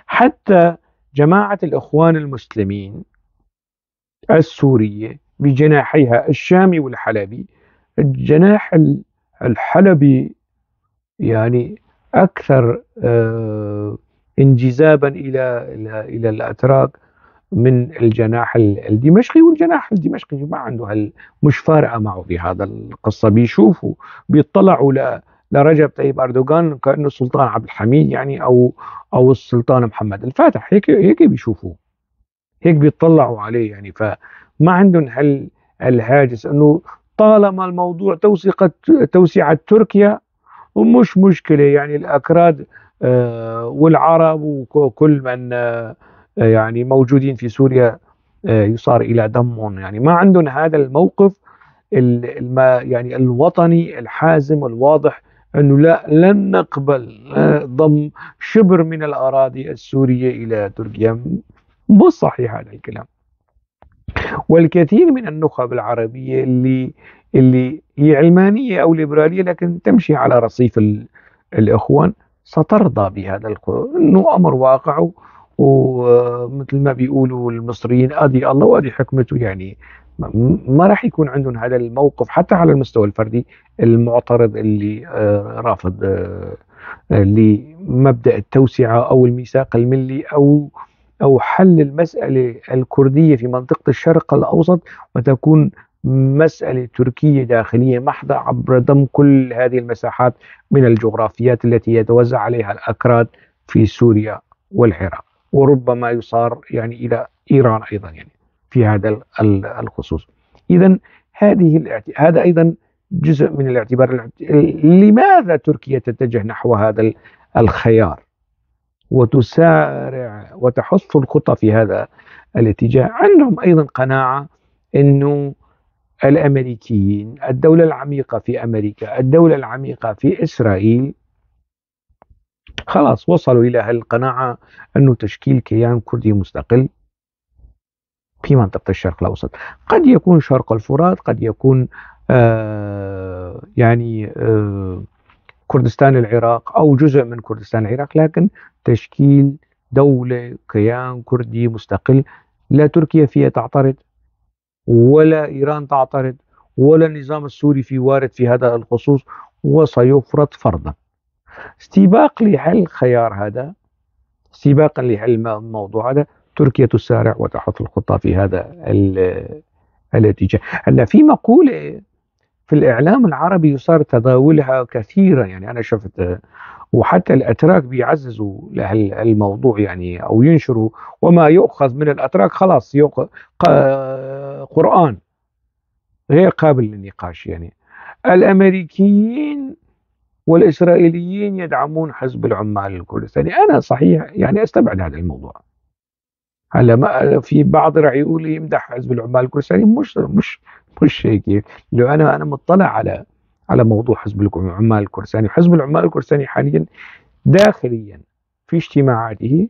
حتى جماعة الإخوان المسلمين السورية بجناحيها الشامي والحلبي، الجناح الحلبي يعني أكثر انجذابا إلى الأتراك من الجناح الدمشقي. والجناح الدمشقي ما عنده مش فارقة معه في هذا القصة. بيشوفوا بيطلعوا لرجب طيب أردوغان كأنه السلطان عبد الحميد يعني أو السلطان محمد الفاتح. هيك بيشوفوه، هيك بيطلعوا عليه. يعني فما عندهم الهاجس أنه طالما الموضوع توسعة تركيا ومش مشكلة، يعني الأكراد والعرب وكل من يعني موجودين في سوريا يصار إلى دمهم. يعني ما عندهم هذا الموقف يعني الوطني الحازم الواضح أنه لا، لن نقبل ضم شبر من الأراضي السورية إلى تركيا. مش صحيح هذا الكلام. والكثير من النخب العربية اللي هي علمانية أو ليبرالية لكن تمشي على رصيف الإخوان سترضى بهذا أنه أمر واقع. ومثل ما بيقولوا المصريين أدي الله وأدي حكمته. يعني ما راح يكون عندهم هذا الموقف حتى على المستوى الفردي المعترض اللي رافض لمبدأ التوسعة أو الميثاق الملي أو حل المسألة الكردية في منطقة الشرق الأوسط، وتكون مسألة تركية داخلية محضة عبر ضم كل هذه المساحات من الجغرافيات التي يتوزع عليها الأكراد في سوريا والعراق، وربما يصار يعني إلى إيران أيضا يعني في هذا الخصوص. إذا هذا أيضا جزء من الاعتبار. لماذا تركيا تتجه نحو هذا الخيار وتسارع وتحث الخطى في هذا الاتجاه؟ عندهم أيضا قناعة أنه الأمريكيين، الدولة العميقة في أمريكا، الدولة العميقة في إسرائيل، خلاص وصلوا إلى القناعة أنه تشكيل كيان كردي مستقل في منطقة الشرق الأوسط، قد يكون شرق الفرات، قد يكون كردستان العراق أو جزء من كردستان العراق، لكن تشكيل دولة كيان كردي مستقل لا تركيا فيها تعترض، ولا إيران تعترض، ولا النظام السوري في وارد في هذا الخصوص، وسيفرض فرضا. استباق لحل الخيار هذا، استباقا لحل الموضوع هذا، تركيا تسارع وتحط الخطة في هذا الاتجاه. هلا في مقولة في الإعلام العربي يصار تداولها كثيرا، يعني أنا شفت وحتى الأتراك بيعززوا الموضوع يعني أو ينشروا، وما يؤخذ من الأتراك خلاص قرآن غير قابل للنقاش. يعني الأمريكيين والإسرائيليين يدعمون حزب العمال الكردستاني. أنا صحيح يعني أستبعد هذا الموضوع. هلا في بعض راح يقول يمدح حزب العمال الكردستاني، مش هيك. لو أنا مطلع على موضوع حزب العمال الكردستاني. حزب العمال الكردستاني حاليا داخليا في اجتماعاته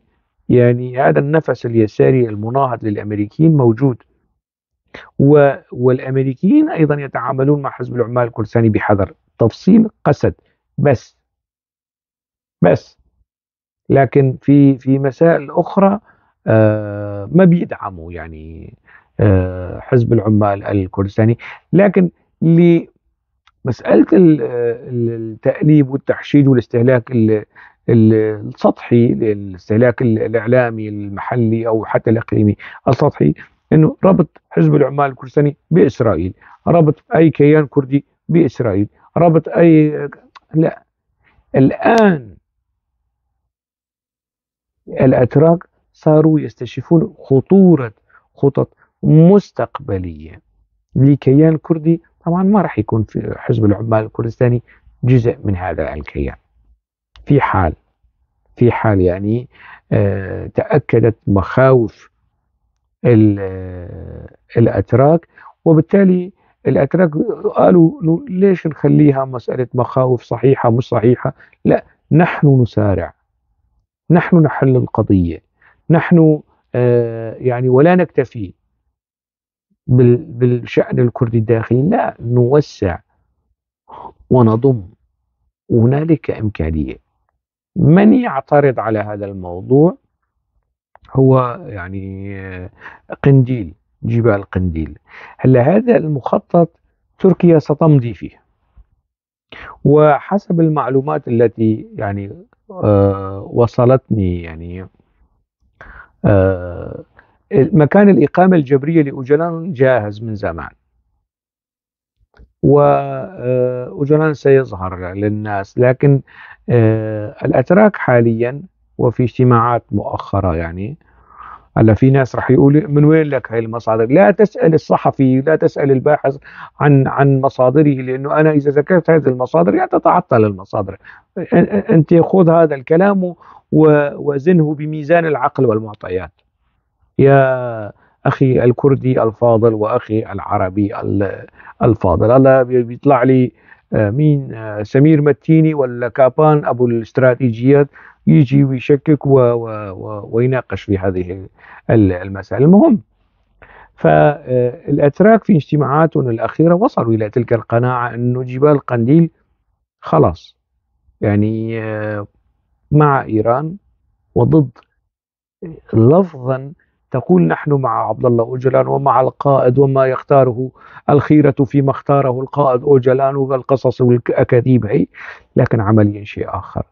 يعني هذا النفس اليساري المناهض للأمريكيين موجود، والأمريكيين أيضا يتعاملون مع حزب العمال الكردستاني بحذر، تفصيل قسد بس لكن في مسائل أخرى ما بيدعموا يعني حزب العمال الكردستاني. لكن لمسألة التأليب والتحشيد والاستهلاك السطحي، الاستهلاك الإعلامي المحلي أو حتى الإقليمي السطحي، أنه ربط حزب العمال الكردستاني بإسرائيل، ربط أي كيان كردي بإسرائيل، ربط أي، لا. الآن الأتراك صاروا يستشفون خطورة خطط مستقبلية لكيان كردي. طبعا ما راح يكون في حزب العمال الكردستاني جزء من هذا الكيان في حال يعني تأكدت مخاوف الأتراك. وبالتالي الأتراك قالوا ليش نخليها مسألة مخاوف صحيحة مش صحيحة، لا، نحن نسارع، نحن نحل القضية، نحن يعني ولا نكتفي بالشأن الكردي الداخلي، لا، نوسع ونضم. هنالك إمكانية. من يعترض على هذا الموضوع هو يعني قنديل، جبال قنديل. هلا هذا المخطط تركيا ستمضي فيه، وحسب المعلومات التي يعني وصلتني يعني مكان الإقامة الجبرية لأوجلان جاهز من زمان، وأوجلان سيظهر للناس. لكن الأتراك حاليا وفي اجتماعات مؤخرة يعني هلا في ناس راح يقول من وين لك هاي المصادر؟ لا تسأل الصحفي، لا تسأل الباحث عن مصادره، لأنه أنا إذا ذكرت هذه المصادر يعني تتعطل المصادر. أنت خذ هذا الكلام وزنه بميزان العقل والمعطيات يا أخي الكردي الفاضل وأخي العربي الفاضل. الله بيطلع لي مين، سمير متيني ولا كابان أبو الاستراتيجيات، يجي ويشكك ويناقش في هذه المسائل. المهم، فالأتراك في اجتماعاتهم الأخيرة وصلوا إلى تلك القناعة أنه جبال قنديل خلاص يعني مع إيران وضد، لفظا تقول نحن مع عبد الله أوجلان ومع القائد وما يختاره، الخيرة فيما اختاره القائد أوجلان والقصص والأكاذيب هي، لكن عمليا شيء آخر.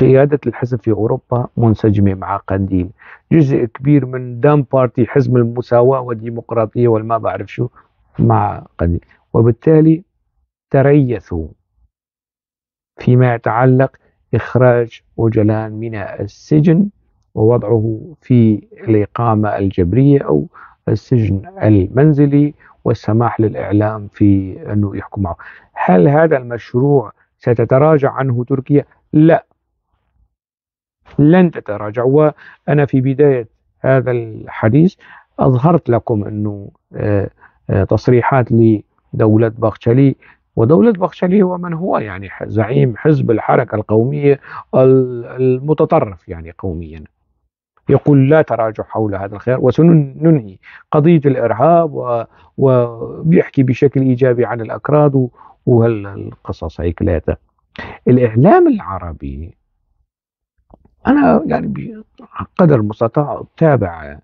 قيادة الحزب في أوروبا منسجمة مع قنديل. جزء كبير من دام بارتي، حزب المساواة والديمقراطية والما بعرف شو، مع قنديل. وبالتالي تريثوا فيما يتعلق إخراج أوجلان من السجن ووضعه في الإقامة الجبرية أو السجن المنزلي، والسماح للإعلام في أنه يحكم معه. هل هذا المشروع ستتراجع عنه تركيا؟ لا، لن تتراجع. وأنا في بداية هذا الحديث أظهرت لكم أنه تصريحات لدولة باختشالي، ودولة باختشالي هو من هو يعني زعيم حزب الحركة القومية المتطرف يعني قوميا، يقول لا تراجع حول هذا الخيار وسننهي قضية الإرهاب، وبيحكي بشكل إيجابي عن الأكراد وهالقصص هي كلها. الإعلام العربي أنا يعني بقدر المستطاع أتابع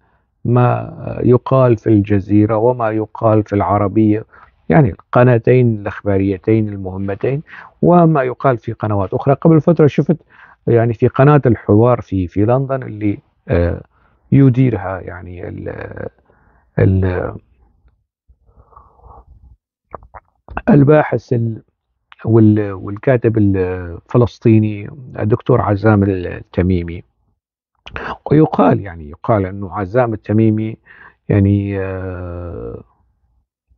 ما يقال في الجزيرة وما يقال في العربية، يعني القناتين الإخباريتين المهمتين، وما يقال في قنوات أخرى. قبل فترة شفت يعني في قناة الحوار في لندن اللي يديرها يعني ال- الباحث والكاتب الفلسطيني الدكتور عزام التميمي. ويقال يعني يقال أنه عزام التميمي يعني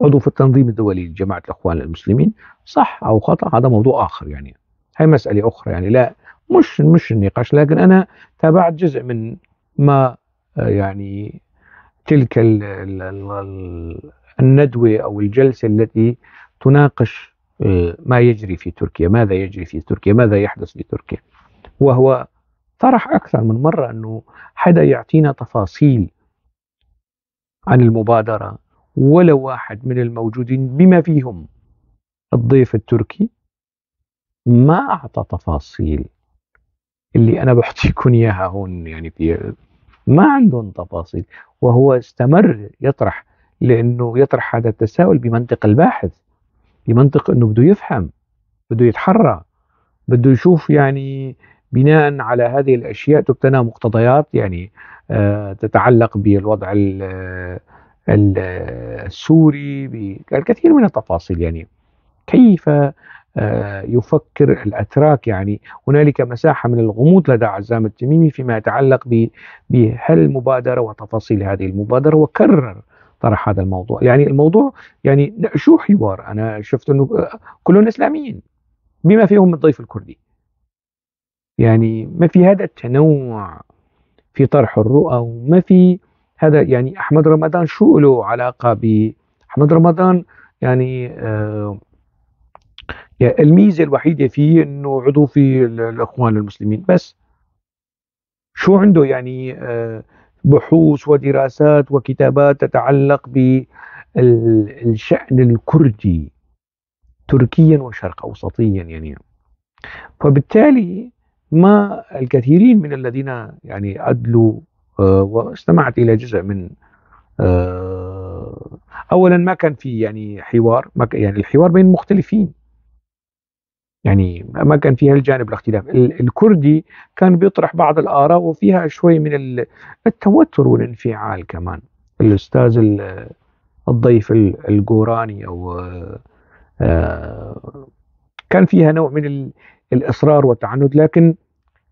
عضو في التنظيم الدولي لجماعة الإخوان المسلمين. صح أو خطأ هذا موضوع آخر، يعني هي مسألة أخرى، يعني لا مش النقاش. لكن أنا تابعت جزء من ما يعني تلك الندوة أو الجلسة التي تناقش ما يجري في تركيا، ماذا يجري في تركيا، ماذا يحدث في تركيا. وهو طرح أكثر من مرة أنه حدا يعطينا تفاصيل عن المبادرة، ولو واحد من الموجودين بما فيهم الضيف التركي ما أعطى تفاصيل اللي أنا بحكيكم إياها هون، يعني في ما عندهم تفاصيل. وهو استمر يطرح، لأنه يطرح هذا التساؤل بمنطق الباحث، بمنطق أنه بده يفهم، بده يتحرى، بده يشوف يعني بناء على هذه الأشياء تبتنى مقتضيات يعني تتعلق بالوضع السوري، بالكثير من التفاصيل. يعني كيف يفكر الأتراك؟ يعني هنالك مساحة من الغموض لدى عزام التميمي فيما يتعلق بهالمبادرة وتفاصيل هذه المبادرة، وكرر طرح هذا الموضوع. يعني الموضوع يعني شو حوار، أنا شفت أنه كلهم إسلاميين بما فيهم الضيف الكردي. يعني ما في هذا التنوع في طرح الرؤى، وما في هذا. يعني أحمد رمضان شو له علاقة أحمد رمضان؟ يعني يعني الميزة الوحيدة فيه أنه عضو في الإخوان المسلمين بس. شو عنده يعني بحوث ودراسات وكتابات تتعلق بالشأن الكردي تركيا وشرق أوسطيا يعني. فبالتالي ما الكثيرين من الذين يعني أدلوا واستمعت إلى جزء من أولا ما كان في يعني حوار، ما يعني الحوار بين مختلفين، يعني ما كان فيها الجانب الاختلاف الكردي كان بيطرح بعض الآراء وفيها شوي من التوتر والانفعال كمان. الأستاذ الضيف الجوراني أو كان فيها نوع من الإصرار والتعنت. لكن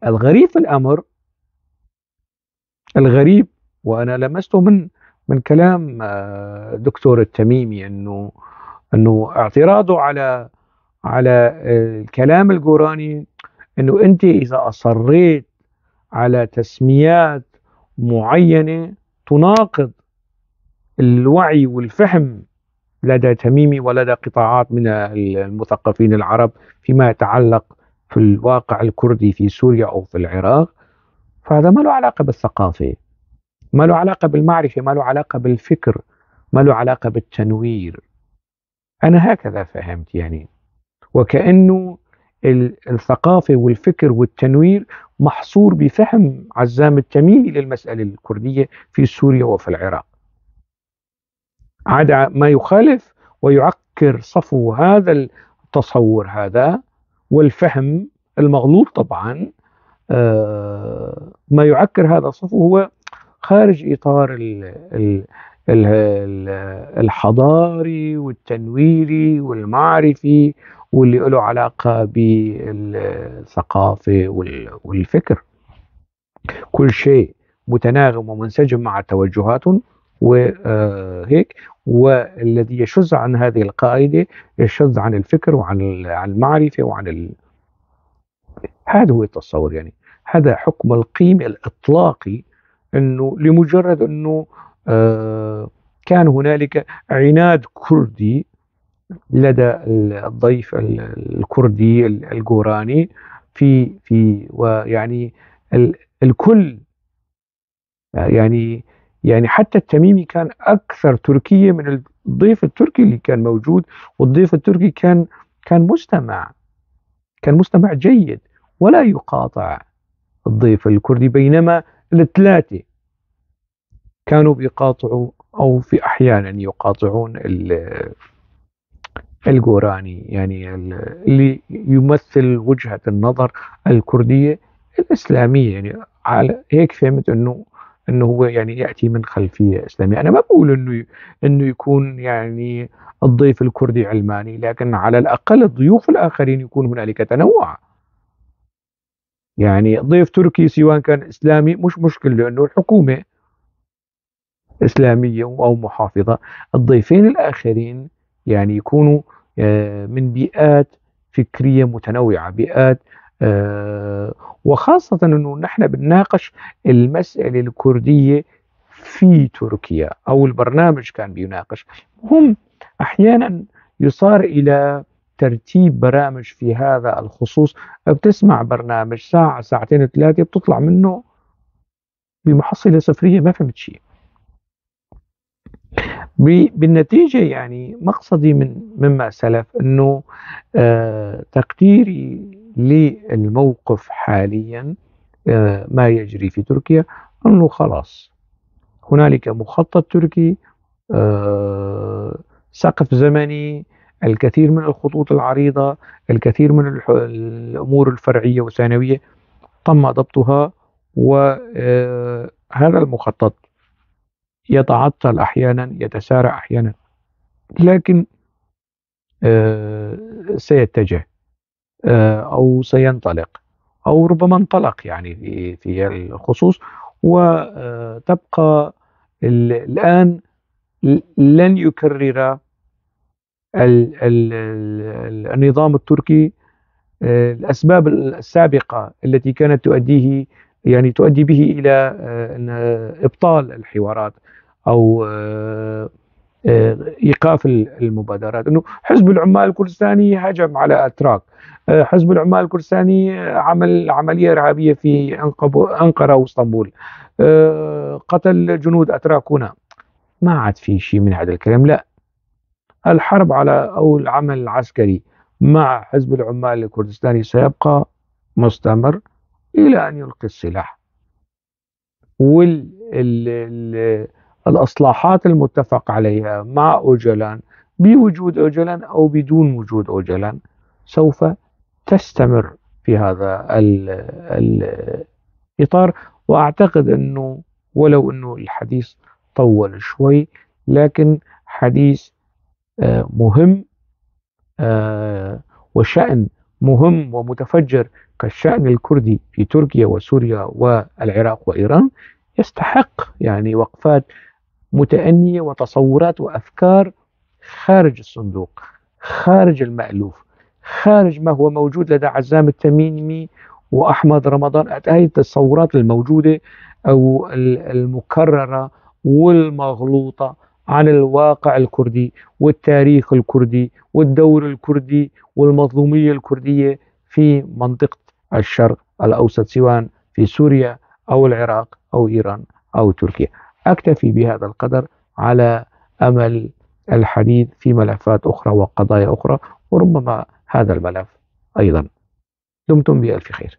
الغريب في الأمر، الغريب وأنا لمسته من كلام دكتور التميمي، أنه اعتراضه على الكلام الجوراني، أنه أنت إذا أصريت على تسميات معينة تناقض الوعي والفهم لدى تميمي ولدى قطاعات من المثقفين العرب فيما يتعلق في الواقع الكردي في سوريا أو في العراق، فهذا ما له علاقة بالثقافة، ما له علاقة بالمعرفة، ما له علاقة بالفكر، ما له علاقة بالتنوير. أنا هكذا فهمت يعني. وكأنه الثقافة والفكر والتنوير محصور بفهم عزام التميمي للمسألة الكردية في سوريا وفي العراق. عاد ما يخالف ويعكر صفو هذا التصور هذا والفهم المغلوط طبعا ما يعكر هذا الصف هو خارج إطار ال- الحضاري والتنويري والمعرفي، واللي له علاقة بالثقافة والفكر. كل شيء متناغم ومنسجم مع توجهاتهم وهيك. والذي يشذ عن هذه القاعدة يشذ عن الفكر عن المعرفة هذا هو التصور يعني. هذا حكم القيم الإطلاقي، أنه لمجرد أنه كان هنالك عناد كردي لدى الضيف الكردي الجوراني في ويعني الكل يعني يعني حتى التميمي كان أكثر تركية من الضيف التركي اللي كان موجود. والضيف التركي كان مستمع جيد ولا يقاطع الضيف الكردي، بينما الثلاثة كانوا بيقاطعوا أو في أحيانا يقاطعون الجوراني، يعني اللي يمثل وجهة النظر الكردية الإسلامية. يعني على هيك فهمت انه هو يعني يأتي من خلفية إسلامية. انا ما بقول انه يكون يعني الضيف الكردي علماني، لكن على الأقل الضيوف الآخرين يكون هنالك تنوع. يعني ضيف تركي سواء كان إسلامي مش مشكل، لأنه الحكومة إسلامية أو محافظة. الضيفين الآخرين يعني يكونوا من بيئات فكرية متنوعة، بيئات وخاصة أنه نحن بنناقش المسألة الكردية في تركيا، أو البرنامج كان بيناقش. هم أحيانا يصار إلى ترتيب برامج في هذا الخصوص. بتسمع برنامج ساعة ساعتين ثلاثة بتطلع منه بمحصلة صفرية، ما فهمت شيء. بالنتيجة يعني مقصدي مما سلف أنه تقديري للموقف حاليا ما يجري في تركيا أنه خلاص هنالك مخطط تركي، سقف زمني، الكثير من الخطوط العريضة، الكثير من الأمور الفرعية والثانوية تم ضبطها. وهذا المخطط يتعطل أحيانا، يتسارع أحيانا، لكن سيتجه أو سينطلق أو ربما انطلق يعني في الخصوص. وتبقى الآن لن يكرر النظام التركي الأسباب السابقة التي كانت تؤدي به إلى إبطال الحوارات أو إيقاف المبادرات. أنه حزب العمال الكردستاني هجم على أتراك، حزب العمال الكردستاني عمل عملية إرهابية في أنقرة واسطنبول، قتل جنود أتراك هنا. ما عاد في شيء من هذا الكلام. لا، الحرب على أو العمل العسكري مع حزب العمال الكردستاني سيبقى مستمر إلى أن يلقي السلاح. والإصلاحات المتفق عليها مع أوجلان، بوجود أوجلان أو بدون وجود أوجلان، سوف تستمر في هذا الإطار. وأعتقد أنه ولو أنه الحديث طول شوي، لكن حديث مهم وشأن مهم ومتفجر كالشأن الكردي في تركيا وسوريا والعراق وإيران يستحق يعني وقفات متأنية وتصورات وأفكار خارج الصندوق، خارج المألوف، خارج ما هو موجود لدى عزام التميمي وأحمد رمضان. هذه التصورات الموجودة أو المكررة والمغلوطة عن الواقع الكردي والتاريخ الكردي والدور الكردي والمظلومية الكردية في منطقة الشرق الأوسط، سواء في سوريا أو العراق أو إيران أو تركيا. أكتفي بهذا القدر على أمل الحديث في ملفات أخرى وقضايا أخرى، وربما هذا الملف أيضا. دمتم بألف خير.